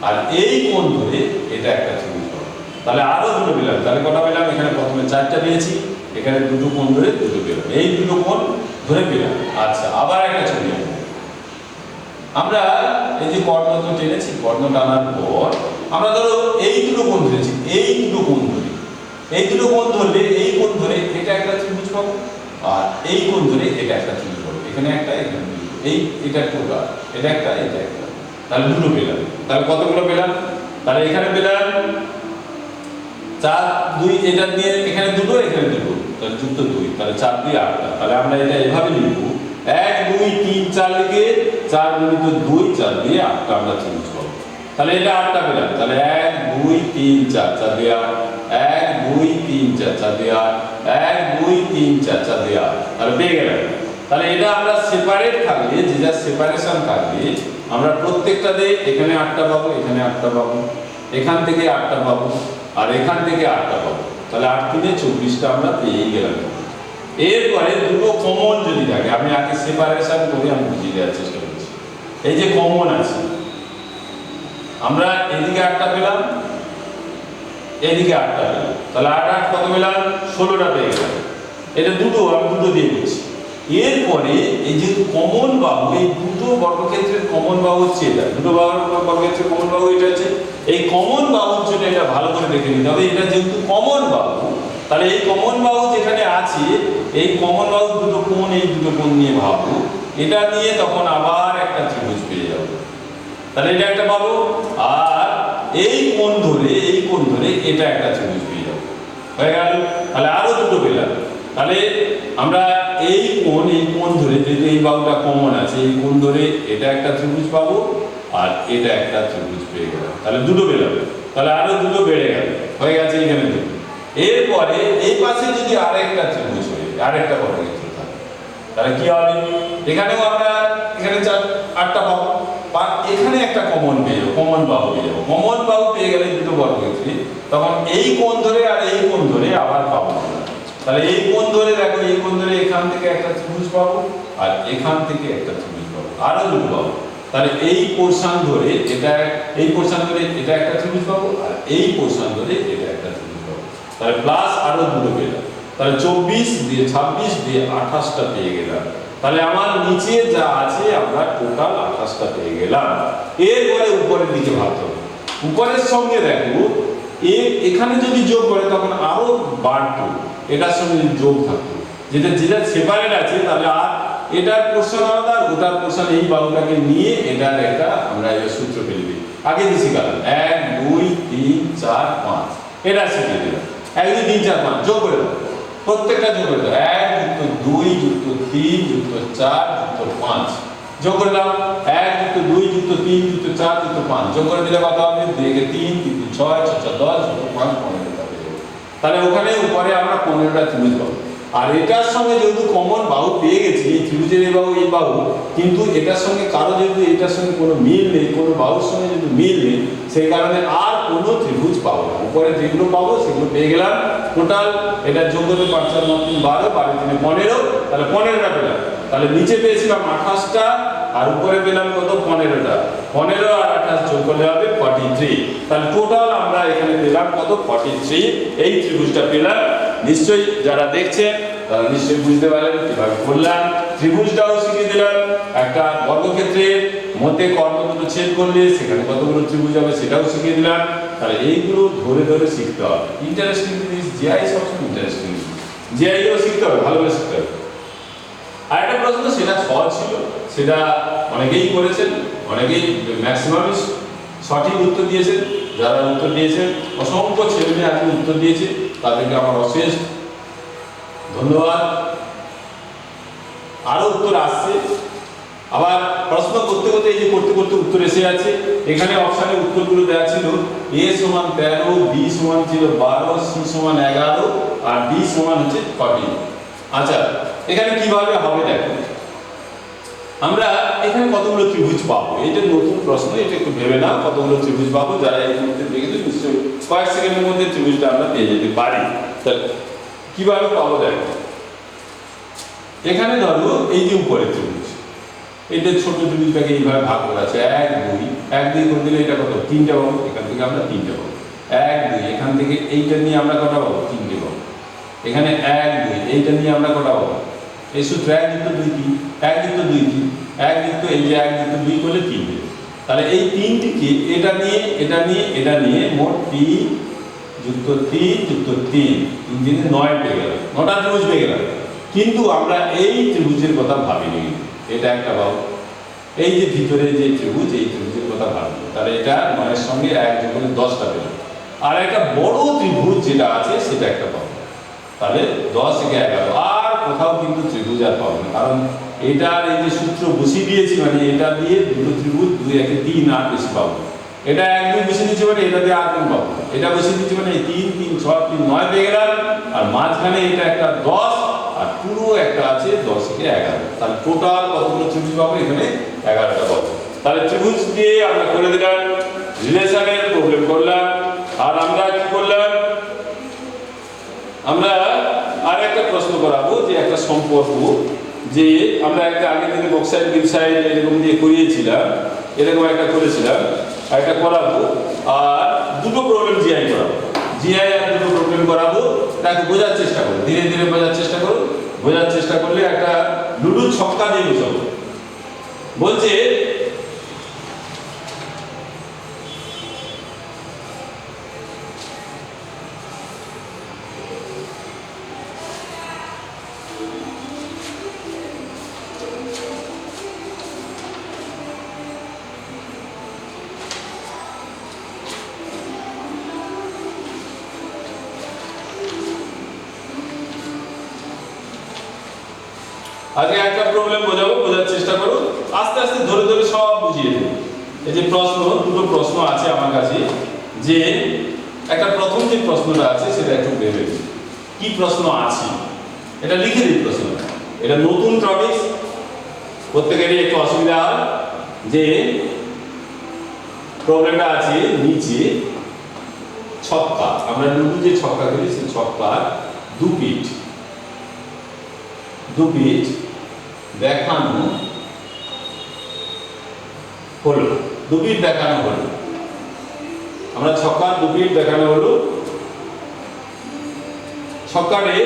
আর এই কোণ ধরে এটা একটা ত্রিভুজ পাবো। তাহলে আরো দুটো পেলাম, তাহলে কটা পেলাম? এখানে প্রথমে চারটা পেয়েছি, এখানে দুটো কোণ ধরে দুটো পেলাম, এই দুটো কোণ ধরে পেলাম। আচ্ছা, আবার একটা ছবি আমরা এই যে কর্ণ তো টেনেছি, কর্ণ টানার পর আমরা ধরো এই দুটো কোণ ধরেছি, এই দুটো কোণ ধরে, এই দুটো কোণ ধরলে এই কোণ ধরে এটা একটা ত্রিভুজ পাবো, আর এই কোণ ধরে এটা একটা ত্রিভুজ পাবো। এখানে একটা, এখানে দুটো, এই এটা টোটাল, এটা একটা, এটা একটা, তাহলে দুটো পেলাম। তাহলে কতগুলো পেলাম? তাহলে এখানে পেলাম 4 2, এটা দিয়ে এখানে দুটো, এখানে দুটো, তাহলে যুক্ত 2, তাহলে 4 দিয়ে 8টা। তাহলে আমরা এটা এভাবে লিখবো, 1 2 3 4 লিখে 4 গুণিত 2, 4 দিয়ে 8টা আমরা ত্রিভুজ পাবো। তাহলে এটা 8টা পেলাম। তাহলে 1 2 3 4, 4 দিয়ে 8, 1 2 3 4, 4 দিয়ে 8, 1 2 3 4, 4 দিয়ে 8, তাহলে পেয়ে গেলাম। তাহলে এটা আমরা সেপারেট থাকলে, যে যা সেপারেশন থাকলে আমরা প্রত্যেকটাতে এখানে 8টা পাবো, এখানে 8টা পাবো, এখান থেকে 8টা পাবো, আর এখান থেকে 8টা পাবো। তাহলে 8 3 24টা আমরা পেয়ে গেলাম। এরপরে দুটো কমন যদি থাকে, আমি আগে সেপারেশন করে আমি বুঝিয়ে দেওয়ার চেষ্টা করছি। এই যে কমন আছে, আমরা এদিকে 8টা পেলাম, এদিকে 8টা পেলাম, তাহলে 8 8 কত পেলাম? 16টা পেয়ে গেলাম। এটা দুটো, আমি দুটো দিয়ে দিচ্ছি। এরপরে এই যে কমন বাহু, এই দুটো বর্গক্ষেত্রের কমন বাহু হচ্ছে এটা, দুটো বর্গক্ষেত্রের কমন বাহু এটা হচ্ছে। এই কমন বাহুর জন্য এটা ভালো করে দেখে নিতে হবে, এটা যেহেতু কমন বাহু, তাহলে এই কমন বাহু যেখানে আছে, এই কমন বাহু দুটো কোণ, এই দুটো কোণ নিয়ে ভাবো, এটা নিয়ে তখন আবার একটা ত্রিভুজ পেয়ে যাবো। তাহলে এটা একটা পাবো, আর এই কোণ ধরে, এই কোণ ধরে এটা একটা ত্রিভুজ পেয়ে যাবো, হয়ে গেল। তাহলে আরো দুটো পেলাম। তাহলে আমরা এই কোণ ধরে, যেহেতু এই বাহুটা কমন আছে, এই কোণ ধরে এটা একটা ত্রিভুজ পাবো, আর এটা একটা ত্রিভুজ পেয়ে গেলাম। তাহলে দুটো পেলাম। তাহলে আরো দুটো বেড়ে গেল, হয়ে গেছে এখানে দুটো। এরপরে এই পাশে যদি আরেকটা ত্রিভুজ হয়, আরেকটা বর্গক্ষেত্র থাকে, তাহলে কি হবে? এখানেও আমরা এখানে 8টা পাবো, বা এখানে একটা কমন পেয়ে যাবো, কমন বাহু পেয়ে যাবো। কমন বাহু পেয়ে গেলে দুটো বর্গক্ষেত্রে, তখন এই কোণ ধরে আর এই কোণ ধরে আবার পাবো। তাহলে এই কোণ ধরে দেখো, এই কোণ ধরে এখান থেকে একটা ত্রিভুজ পাবো, আর এখান থেকে একটা ত্রিভুজ পাবো, আরো দুটো পাবো। তাহলে এই পোরশন ধরে এটা, এই পোরশন ধরে এটা একটা ত্রিভুজ পাবো, আর এই পোরশন ধরে এটা একটা ত্রিভুজ পাবো। তাহলে প্লাস আরো দুটো পেলাম। তাহলে 24 দিয়ে 26 দিয়ে 28টা পেয়ে গেলাম। তাহলে আমার নিচে যা আছে আমরা টোটাল 28টা পেয়ে গেলাম। এরপরে উপরের দিকে ভাবতে হবে, উপরের সঙ্গে দেখো এখানে যদি যোগ করে তখন আরো বাড়তো, এটার সঙ্গে যদি যোগ থাকতো, যেটা যেটা সেপারেট আছে, তাহলে আর এটার পোরশন আলাদা, ওটার পোরশন, এই বাহুটাকে নিয়ে এটার একটা আমরা এর সূত্র ফেলে দিই। আগে দিয়ে শিখালাম 1 2 3 4 5, এটা শিখিয়ে দিলাম। 1 2 3 4 5 যোগ করে দাও, প্রত্যেকটা যোগ করে দাও। 1 যুক্ত 2 যুক্ত 3 যুক্ত 4 যুক্ত 5 যোগ করে দাও। 1 যুক্ত 2 যুক্ত 3 যুক্ত 4 যুক্ত 5 যোগ করে দিলে কত হবে? 2 কে 3 3 6 6 10 যুক্ত 5 15টা পেয়ে যাবে। তাহলে ওখানে উপরে আমরা 15টা ত্রিভুজ পাবো। আর এটার সঙ্গে যেহেতু কমন বাহু পেয়ে গেছি, এই ত্রিভুজের এই বাহু, এই বাহু, কিন্তু এটার সঙ্গে কারো যেহেতু এটার সঙ্গে কোনো মিল নেই, কোনো বাহুর সঙ্গে যদি মিল নেই, সেই কারণে আর কোনো ত্রিভুজ পাবো না। উপরে যেগুলো পাবো সেগুলো পেয়ে গেলাম। টোটাল এটা যোগ করতে 5 4 9 3 12, 12 3 15, তাহলে 15টা পেলাম। তাহলে নিচে পেয়েছিলাম 28টা, আর উপরে পেলাম কত? 15টা। 15 আর 28 যোগ করলে হবে 43। তাহলে টোটাল আমরা এখানে পেলাম কত? 43। এই ত্রিভুজটা পেলাম। নিশ্চয়ই যারা দেখছেন তারা নিশ্চয়ই বুঝতে পারলেন কিভাবে করলাম। ত্রিভুজটাও শিখিয়ে দিলাম। একটা বর্গক্ষেত্রের মধ্যে কর্ণ দুটো ছেদ করলে সেখানে কতগুলো ত্রিভুজ হবে সেটাও শিখিয়ে দিলাম। তাহলে এইগুলো ধরে ধরে শিখতে হবে। ইন্টারেস্টিং জিনিস, জিআই সবসময় ইন্টারেস্টিং। জিআইও শিখতে হবে, ভালোভাবে শিখতে হবে। আরেকটা প্রশ্ন সেটা সহজ ছিল, সেটা অনেকেই করেছেন, অনেকেই ম্যাক্সিমামই সঠিক উত্তর দিয়েছেন। যারা উত্তর দিয়েছেন অসংখ্য ছেলেমেয়ে আজকে উত্তর দিয়েছে, তাদেরকে আমার অশেষ ধন্যবাদ। আরো উত্তর আসছে, আবার প্রশ্ন করতে করতে এই যে করতে করতে উত্তর এসে যাচ্ছে। এখানে অপশানে উত্তরগুলো দেওয়া ছিল a সমান 13, b সমান ছিল 12, c সমান 11 আর d সমান হচ্ছে 14। আচ্ছা, এখানে কিভাবে হবে দেখো, আমরা এখানে কতগুলো ত্রিভুজ পাবো, এটা নতুন প্রশ্ন, এটা একটু ভেবে নাও কতগুলো ত্রিভুজ পাবো। যারা এই মুহূর্তে দেখেছো নিশ্চয়ই কয়েক সেকেন্ডের মধ্যে ত্রিভুজটা আমরা পেয়ে যেতে পারি। তাহলে কিভাবে পাবো দেখো, এখানে ধরো এই যে উপরে ত্রিভুজ, এটা ছোট ত্রিভুজটাকে এইভাবে ভাগ করা আছে 1 2, 1 2 করে দিলে এটা কত 3টে পাবো, এখান থেকে আমরা 3টে পাবো। 1 2, এখান থেকে এইটা নিয়ে আমরা কটা পাবো 3টে পাবো। এখানে 1 2, এইটা নিয়ে আমরা কটা পাবো, এই সূত্র 1 যুক্ত 2 3, 1 যুক্ত 2 3, 1 যুক্ত এই যে 1 যুক্ত 2 করলে 3 হবে। তাহলে এই 3টিকে এটা নিয়ে এটা নিয়ে এটা নিয়ে মোট 3 যুক্ত 3 যুক্ত 3, 3 দিনে 9 পেয়ে গেল, 9টা ত্রিভুজ পেয়ে গেল। কিন্তু আমরা এই ত্রিভুজের কথা ভাবিনি, এটা একটা পাবো। এই যে ভিতরে যে ত্রিভুজ, এই ত্রিভুজের কথা ভাববো, তাহলে এটা 9 এর সঙ্গে 1 যোগ করলে 10টা পেল। আর একটা বড় ত্রিভুজ যেটা আছে সেটা একটা পাবো, তাহলে 10 থেকে 11। আর কোথাও কিন্তু ত্রিভুজ আর পাবো না, কারণ এটার এই যে সূত্র বসিয়ে দিয়েছি, মানে এটা দিয়ে দুটো ত্রিভুজ 2 1 3 আর বেশি পাবো। এটা 1 2 বসিয়ে দিচ্ছি মানে এটা দিয়ে আর কোন পাবো, এটা বসিয়ে দিচ্ছি মানে 3 3 6 3 9 পেয়ে গেলাম। আর মাঝখানে এটা একটা 10 আর পুরো একটা আছে 10 থেকে 11। তাহলে টোটাল কতগুলো ত্রিভুজ পাবো, এখানে 11টা পাবো। তাহলে ত্রিভুজ দিয়ে আমরা করে দিলাম, রিলেশনের প্রবলেম করলাম। আর আমরা কি করলাম, আমরা আর একটা প্রশ্ন করাবো, যে একটা সম্পর্ক, যে আমরা একটা আগের দিনে বক্সাইড গিবসাইড এরকম দিয়ে করিয়েছিলাম, এরকম একটা করেছিলাম, আর একটা করাবো। আর দুটো প্রবলেম জিআই করাবো, জিআই আর দুটো প্রবলেম করাবো। তাকে বোঝার চেষ্টা করো, ধীরে ধীরে বোঝার চেষ্টা করো। বোঝার চেষ্টা করলে একটা লুডু ছক্কা দিয়ে বোঝাবো। বলছে আজকে একটা প্রবলেম বোঝাবো, বোঝার চেষ্টা করো, আস্তে আস্তে ধরে ধরে সব বুঝিয়ে দেবো। এই যে প্রশ্ন, দুটো প্রশ্ন আছে আমার কাছে, যে একটা প্রথম যে প্রশ্নটা আছে সেটা একটু ভেবে কি প্রশ্ন আছে এটা লিখে দিই। প্রশ্নটা এটা নতুন টপিক, প্রত্যেকেরই একটু অসুবিধা হয়। যে প্রবলেমটা আছে নিচে ছক্কা, আমরা লুডু যে ছক্কা খেলি সেই ছক্কার দু পিঠ দেখানো হলো, দু পিঠ দেখানো হলো। আমরা ছক্কার দু পিঠ দেখানো হলো। ছক্কারে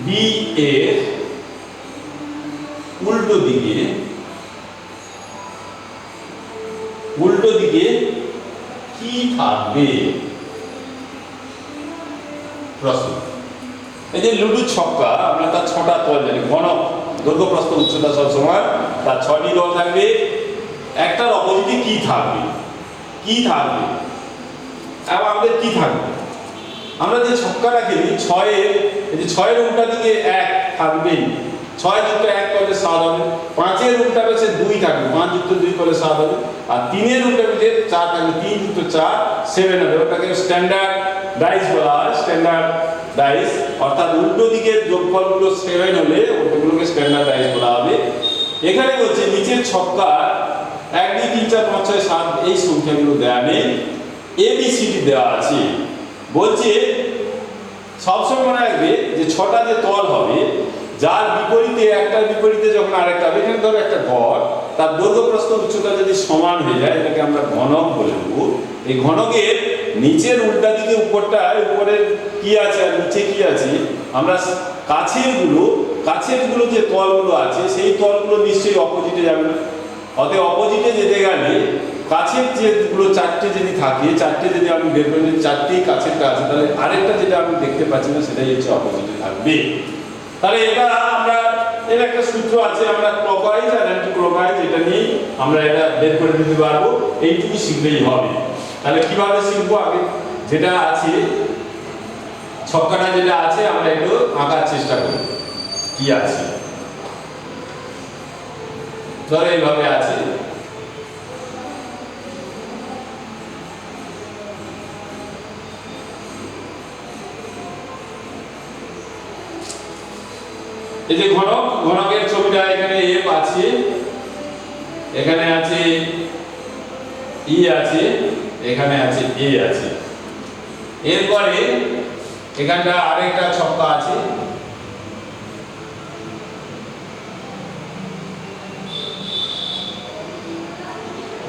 বি এর উল্টো দিকে কি থাকবে? প্রশ্ন। এই যে লুডু ছক্কা, আমরা তার 6টা তল জানি, ঘনক, দৈর্ঘ্য প্রস্থ উচ্চতা সব সময় তার 6টি তল থাকবে। একটার অপোজিটে কি থাকবে, এবং আমাদের কি থাকবে? আমরা যে ছক্কাটা খেলি 6-এর, এই যে 6-এর উল্টা দিকে 1 থাকবে, 6 যুক্ত 1 করলে 7 হবে। 5-এর উল্টা পেছে 2 থাকবে, 5 যুক্ত 2 করলে 7 হবে। আর 3-এর উল্টা পেছে 4 থাকবে, 3 যুক্ত 4 7 হবে। ওটাকে স্ট্যান্ডার্ড ডাইস বলা হয়, স্ট্যান্ডার্ড ডাইস, অর্থাৎ উল্টো দিকের যোগফলগুলো 7 হলে ওগুলোকে স্ট্যান্ডার্ড ডাইস বলা হবে। এখানে বলছে নিচের ছক্কা 1 2 3 4 5 6 7 এই সংখ্যাগুলো দেওয়া নেই, ABCD দেওয়া আছে। বলছে সবসময় মনে রাখবে যে 6টা যে তল হবে, যার বিপরীতে, একটার বিপরীতে যখন আরেকটা হবে, এখানে ধরো একটা ঘর, তার দৈর্ঘ্য প্রস্থ উচ্চতা যদি সমান হয়ে যায়, এটাকে আমরা ঘনক বলে দেবো। এই ঘনকের নিচের উল্টা দিকে উপরটা, উপরে কি আছে আর নিচে কি আছে, আমরা কাছের গুলো যে তলগুলো আছে সেই তলগুলো নিশ্চয়ই অপোজিটে যাবে না। অতএব অপোজিটে যেতে গেলে কাছের যেগুলো চারটে যদি থাকে, চারটে যদি আমি বের করে নিই, চারটেই কাছেরটা আছে, তাহলে আরেকটা যেটা আমি দেখতে পাচ্ছি না সেটাই হচ্ছে অপোজিটে থাকবে। তাহলে এটা আমরা এর একটা সূত্র আছে, আমরা ক্লকওয়াইজ আর অ্যান্টি ক্লকওয়াইজ এটা নিয়েই আমরা এটা বের করে দিতে পারবো, এইটুকু শিখলেই হবে। তাহলে কিভাবে শিখবো, আগে যেটা আছে ছক্কাটা যেটা আছে আমরা একটু আঁকার চেষ্টা করি। কি আছে, ধরো এইভাবে আছে, এই যে ঘনক, ঘনকের ছবিটা এখানে এফ আছে, এখানে আছে ই আছে, এখানে আছে এ আছে। এরপরে এখানটা আরেকটা ছক্কা আছে,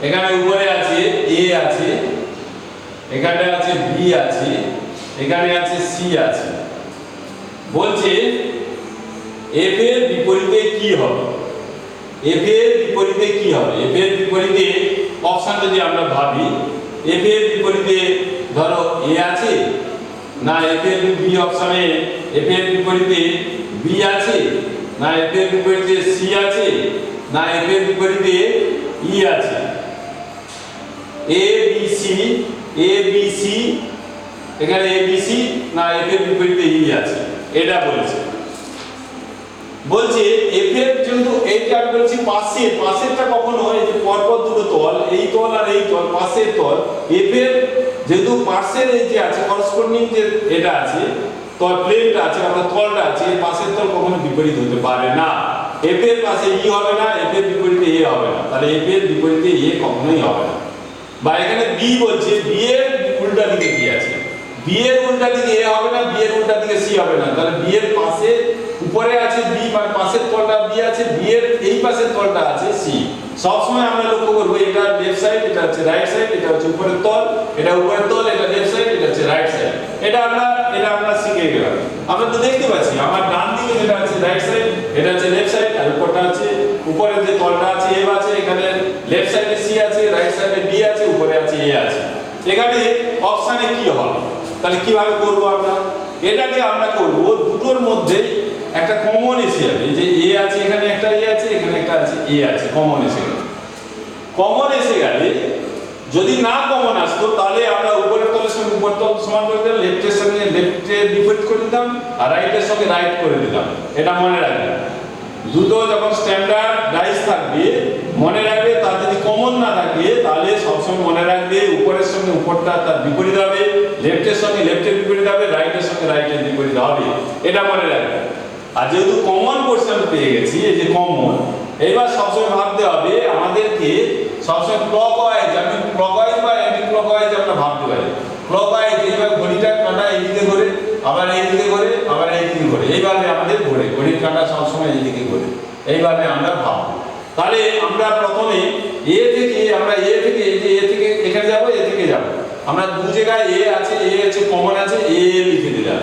এখানে উপরে আছে এ আছে, এখানে আছে বি আছে, এখানে আছে সি আছে। বলছে এফ এর বিপরীতে কি হবে, এফ এর বিপরীতে কি হবে। এফ এর বিপরীতে অপশন যদি আমরা ভাবি, এফ এর বিপরীতে ধরো এ আছে না, এফ এর বি অপশনে এফ এর বিপরীতে বি আছে না, এফ এর বিপরীতে সি আছে না, এফ এর বিপরীতে ই আছে। A B C, A B C, এখানে এ বি সি না, এফ এর বিপরীতে ই আছে, এটা বলছে। বলছে এফ এর যেহেতু এইটা বলছি পাশের, পাশেরটা কখনো এই যে পরপর দুটো তল, এই তল আর এই তল, পাশের তল, এফ এর যেহেতু পাশের এই যে আছে করসপন্ডিং যে এটা আছে তল, প্লেনটা আছে, আমরা তলটা আছে, পাশের তল কখনো বিপরীত হতে পারে না। এফ এর পাশে ই হবে না, এফ এর বিপরীতে এ হবে না, তাহলে এফ এর বিপরীতে এ কখনোই হবে না। বা এখানে বি বলছে, বি এর উল্টা দিকে কি আছে, বি এর উল্টা দিকে এ হবে না, বি এর উল্টা দিকে সি হবে না, তাহলে বি এর পাশে উপরে আছে বি, মানে পাশের তলটা বি আছে, বি এর এই পাশের তলটা আছে সি। সব সময় আমরা লক্ষ্য করব এটা লেফট সাইড, এটা হচ্ছে রাইট সাইড, এটা হচ্ছে উপরের তল, এটা উপরের তল, এটা লেফট সাইড, এটা হচ্ছে রাইট সাইড। এটা আমরা শিখে গেলাম। আমরা তো দেখতে পাচ্ছি আমার ডান দিকে যেটা আছে রাইট সাইড, এটা হচ্ছে লেফট সাইড, আর উপরটা আছে, উপরে যে তলটা আছে এ আছে, এখানে লেফট সাইডে সি আছে, রাইট সাইডে বি আছে, উপরে আছে এ আছে। এখানে অপশনে কি হবে, তাহলে কিভাবে করব আমরা, এটাকে আমরা করব দুটোর মধ্যে একটা কমন এসে যাবে। এই যে এ আছে, এখানে একটা এ আছে, এখানে একটা আছে এ আছে, কমন এসে গেল। কমন এসে গেলে যদি না কমন আসতো তাহলে আমরা উপরের তলের সঙ্গে উপরের তল সমান করে দিলাম, লেফটের সঙ্গে লেফটের বিপরীত করে দিতাম, আর রাইটের সঙ্গে রাইট করে দিতাম। এটা মনে রাখবেন, দুটো যখন স্ট্যান্ডার্ড ডাইস থাকবে মনে রাখবে, তার যদি কমন না থাকে তাহলে সবসময় মনে রাখবে উপরের সঙ্গে উপরটা তার বিপরীত হবে, লেফটের সঙ্গে লেফটের বিপরীত হবে, রাইটের সঙ্গে রাইটের বিপরীত হবে, এটা মনে রাখবে। আর যেহেতু কমন পোর্শন পেয়ে গেছি, এই যে কমন, এইবার সবসময় ভাবতে হবে আমাদেরকে সবসময় ক্লকওয়াইজ, আমি ক্লকওয়াইজ বা অ্যান্টি ক্লকওয়াইজ আমরা ভাবতে পারি। ক্লকওয়াইজ এইভাবে ঘড়িটা কাঁটা এইদিকে ঘোরে, আবার এইদিকে ঘোরে, আবার এইদিকে ঘোরে, এইভাবে আমাদের ঘোরে, ঘড়ির কাঁটা সবসময় এইদিকে ঘোরে, এইভাবে আমরা ভাববো। তাহলে আমরা প্রথমে এ থেকে, আমরা এ থেকে এই যে এ থেকে এখানে যাব, এ থেকে যাব, আমরা দু জায়গায় এ আছে, এ আছে কমন আছে, এ লিখে দিলাম।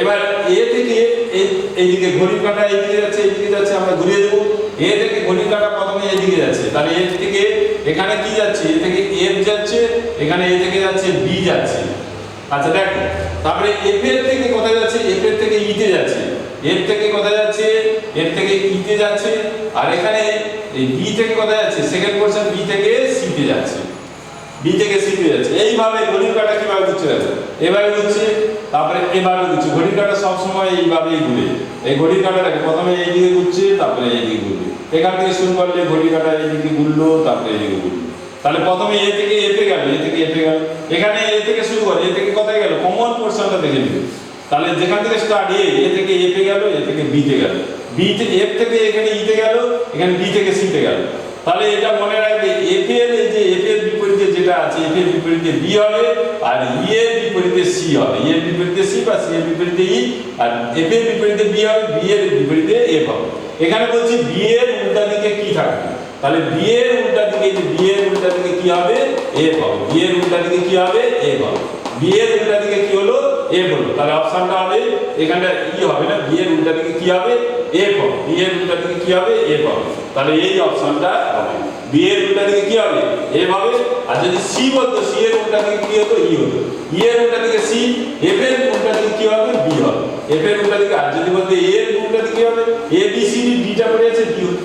এবার এ থেকে এইদিকে ঘড়ির কাঁটা এইদিকে যাচ্ছে, এইদিকে যাচ্ছে, আমরা ঘুরিয়ে দেবো। এ থেকে ঘড়ির কাঁটা প্রথমে এইদিকে যাচ্ছে, তাহলে এ থেকে এখানে কি যাচ্ছে, এ থেকে এফ যাচ্ছে, এখানে এ থেকে যাচ্ছে বি যাচ্ছে। আচ্ছা দেখো, তারপরে এফ এর থেকে কোথায় যাচ্ছে, এফ এর থেকে ই তে যাচ্ছে, এফ থেকে কোথায় যাচ্ছে, এফ থেকে ই তে যাচ্ছে, আর এখানে এই বি থেকে কোথায় যাচ্ছে, সেকেন্ড পোরশন বি থেকে সি তে যাচ্ছে, বি থেকে সি তে যাচ্ছে। এইভাবে ঘড়ির কাঁটা কিভাবে ঘুরছে দেখো, এভাবে ঘুরছে, তারপরে এভাবে ঘুরছে। ঘড়ির কাঁটা সবসময় এইভাবেই ঘুরে, এই ঘড়ির কাঁটাটাকে প্রথমে এইদিকে ঘুরছে, তারপরে এইদিকে ঘুরবে। এখান থেকে শুরু করলে ঘড়ির কাঁটা এইদিকে ঘুরলো, তারপরে এইদিকে ঘুরলো। তাহলে প্রথমে এ থেকে এফে গেল, এ থেকে এফে গেল, এখানে এ থেকে শুরু করে, এ থেকে কোথায় গেল, কমন পোরশনটা দেখে নিবে। তাহলে যেখান থেকে স্টার্ট এ থেকে এফে গেল, এ থেকে বি তে গেল, বি থেকে এফ থেকে এখানে ই তে গেল, এখানে বি থেকে সি তে গেল। তাহলে এটা মনে রাখবে, এফ এর এই যে এফ এর বিপরীতে যেটা আছে, এফ এর বিপরীতে বি হবে, আর ই এর বিপরীতে সি হবে, ই এর বিপরীতে সি বা সি এর বিপরীতে ই, আর এফ এর বিপরীতে বি হবে, বি এর বিপরীতে এফ হবে। এখানে বলছি বি এর উল্টা দিকে কি থাকবে, তাহলে বি এর উল্টা দিকে, যে বি এর উল্টা দিকে কি হবে, এফ হবে। বি এর উল্টা দিকে কি হবে, এফ হবে। বি এর উল্টা দিকে কি হলো, এফ হলো। তাহলে অপশনটা হবে এখানটা ই হবে না, বি এর উল্টা দিকে কি হবে, এফ হবে। বি এর উল্টা দিকে কি হবে, এফ হবে। তাহলে এই অপশনটা হবে। বি এর উল্টা দিকে কি হবে এভাবে। আর যদি সি বলতো সি এর উল্টা দিকে কি হতো ই হতো, ই এর উল্টা দিকে সি, এফ এর উল্টা দিকে কি হবে বি হবে, এফ এর উল্টা দিকে। আর যদি বলতে এ এর উল্টা দিকে কি হবে এ বি সি ডি, ডিটা পড়ে আছে ডি হবে।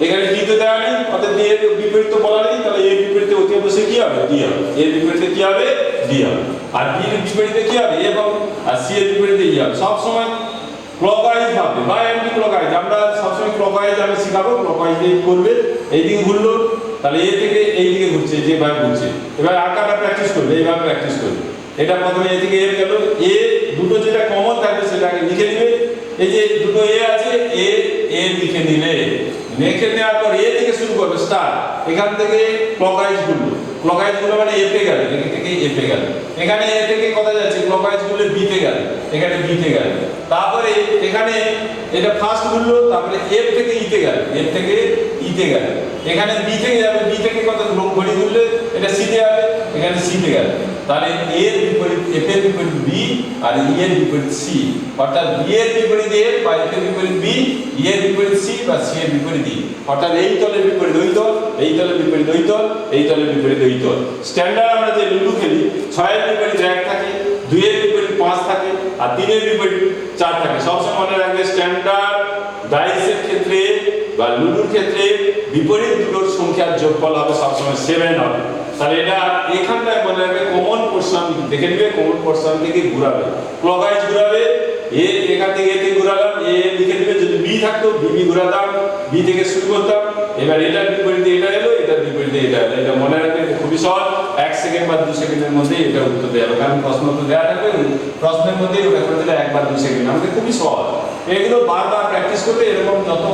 এখানে ডি তো দেওয়া নেই, অর্থাৎ ডি এর বিপরীত তো বলা নেই, তাহলে এর বিপরীতে অতি অবশ্যই কি হবে ডি হবে, এর বিপরীতে কি হবে ডি হবে। আর বি এর বিপরীতে কি হবে এ হবে, আর সি এর বিপরীতে ই হবে। সব সময় ক্লকওয়াইজ ভাবে বা অ্যান্টি ক্লকওয়াইজ, আমরা সবসময় ক্লকওয়াইজ আমি শিখাবো, ক্লকওয়াইজ দিয়ে করবে। এইদিকে ঘুরলো তাহলে এ থেকে এই দিকে ঘুরছে, যেভাবে ঘুরছে এবার আঁকাটা প্র্যাকটিস করবে, এইভাবে প্র্যাকটিস করবে। এটা প্রথমে এ থেকে এ গেল, এ দুটো যেটা কমন থাকবে সেটাকে লিখে দিবে। এই যে দুটো এ আছে, এ এ লিখে নিলে, লিখে নেওয়ার পর এ থেকে শুরু করবে স্টার্ট, এখান থেকে ক্লকওয়াইজ ঘুরলো, ক্লকওয়াইজ গুলো মানে এ তে গেল, এখান থেকে এ তে গেল, এখানে এ থেকে কোথায় যাচ্ছে ক্লকওয়াইজ গুলো বি তে গেল, এখানে বি তে গেল। তারপরে এখানে এটা ফার্স্ট ঘুরলো, তারপরে এফ থেকে ই তে গেল, এফ থেকে ই তে গেল, এখানে বি থেকে যাবে, বি থেকে কত ঘড়ি ঘুরলে এটা সি তে যাবে, এখানে সি তে গেল। তাহলে এ এর বিপরীত এফ এর বিপরীত বি, আর ই এর বিপরীত সি, অর্থাৎ বি এর বিপরীত এফ বা এফ এর বিপরীত বি, ই এর বিপরীত সি বা সি এর বিপরীত ই, অর্থাৎ এই তলের বিপরীত ওই তল, এই তলের বিপরীত ওই তল, এই তলের বিপরীত ওই তল। স্ট্যান্ডার্ড আমরা যে লুডো খেলি 6 এর বিপরীত 1 থাকে, 2 এর বিপরীত 5 থাকে, আর 3 এর বিপরীত 4 থাকে। সবসময় মনে রাখবে স্ট্যান্ডার্ড ডাইসের ক্ষেত্রে বা লুডোর ক্ষেত্রে বিপরীত দুটোর সংখ্যার যোগফল হবে সবসময় 7 হবে। তাহলে এটা এখানটায় মনে রাখবে কমন পোরশন দেখে নিবে, কমন পোরশন থেকে ঘোরাবে, ক্লকওয়াইজ ঘোরাবে। এ এখান থেকে এ থেকে ঘোরালাম, এ লিখে দিবে, যদি বি থাকতো বি বি ঘোরাতাম, বি থেকে শুরু করতাম। এবার এটার বিপরীতে এটা এলো, এটার বিপরীতে এটা এলো। এটা মনে রাখবে খুবই সহজ, 1 সেকেন্ড বা 2 সেকেন্ডের মধ্যে এটা উত্তর দেওয়া হবে, কারণ প্রশ্ন তো দেওয়া থাকবে, প্রশ্নের মধ্যে ওটা করে দিলে 1 বা 2 সেকেন্ড, আমাদের খুবই সহজ। এগুলো বারবার প্র্যাকটিস করবে। এরকম যত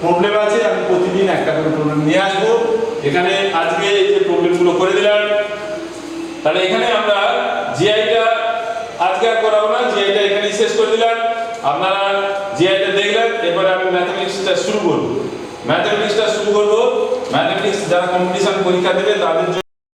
প্রবলেম আছে আমি প্রতিদিন একটা করে প্রবলেম নিয়ে আসবো এখানে। আজকে এই যে প্রবলেমগুলো করে দিলাম, তাহলে এখানে আমরা জিআইটা আজকে আর করাবো না, জিআইটা এখানেই শেষ করে দিলাম। আপনারা জিআইটা দেখলেন, এবারে আমি ম্যাথমেটিক্সটা শুরু করব। ম্যাথমেটিক্স যারা কম্পিটিশন পরীক্ষা দেবে তাদের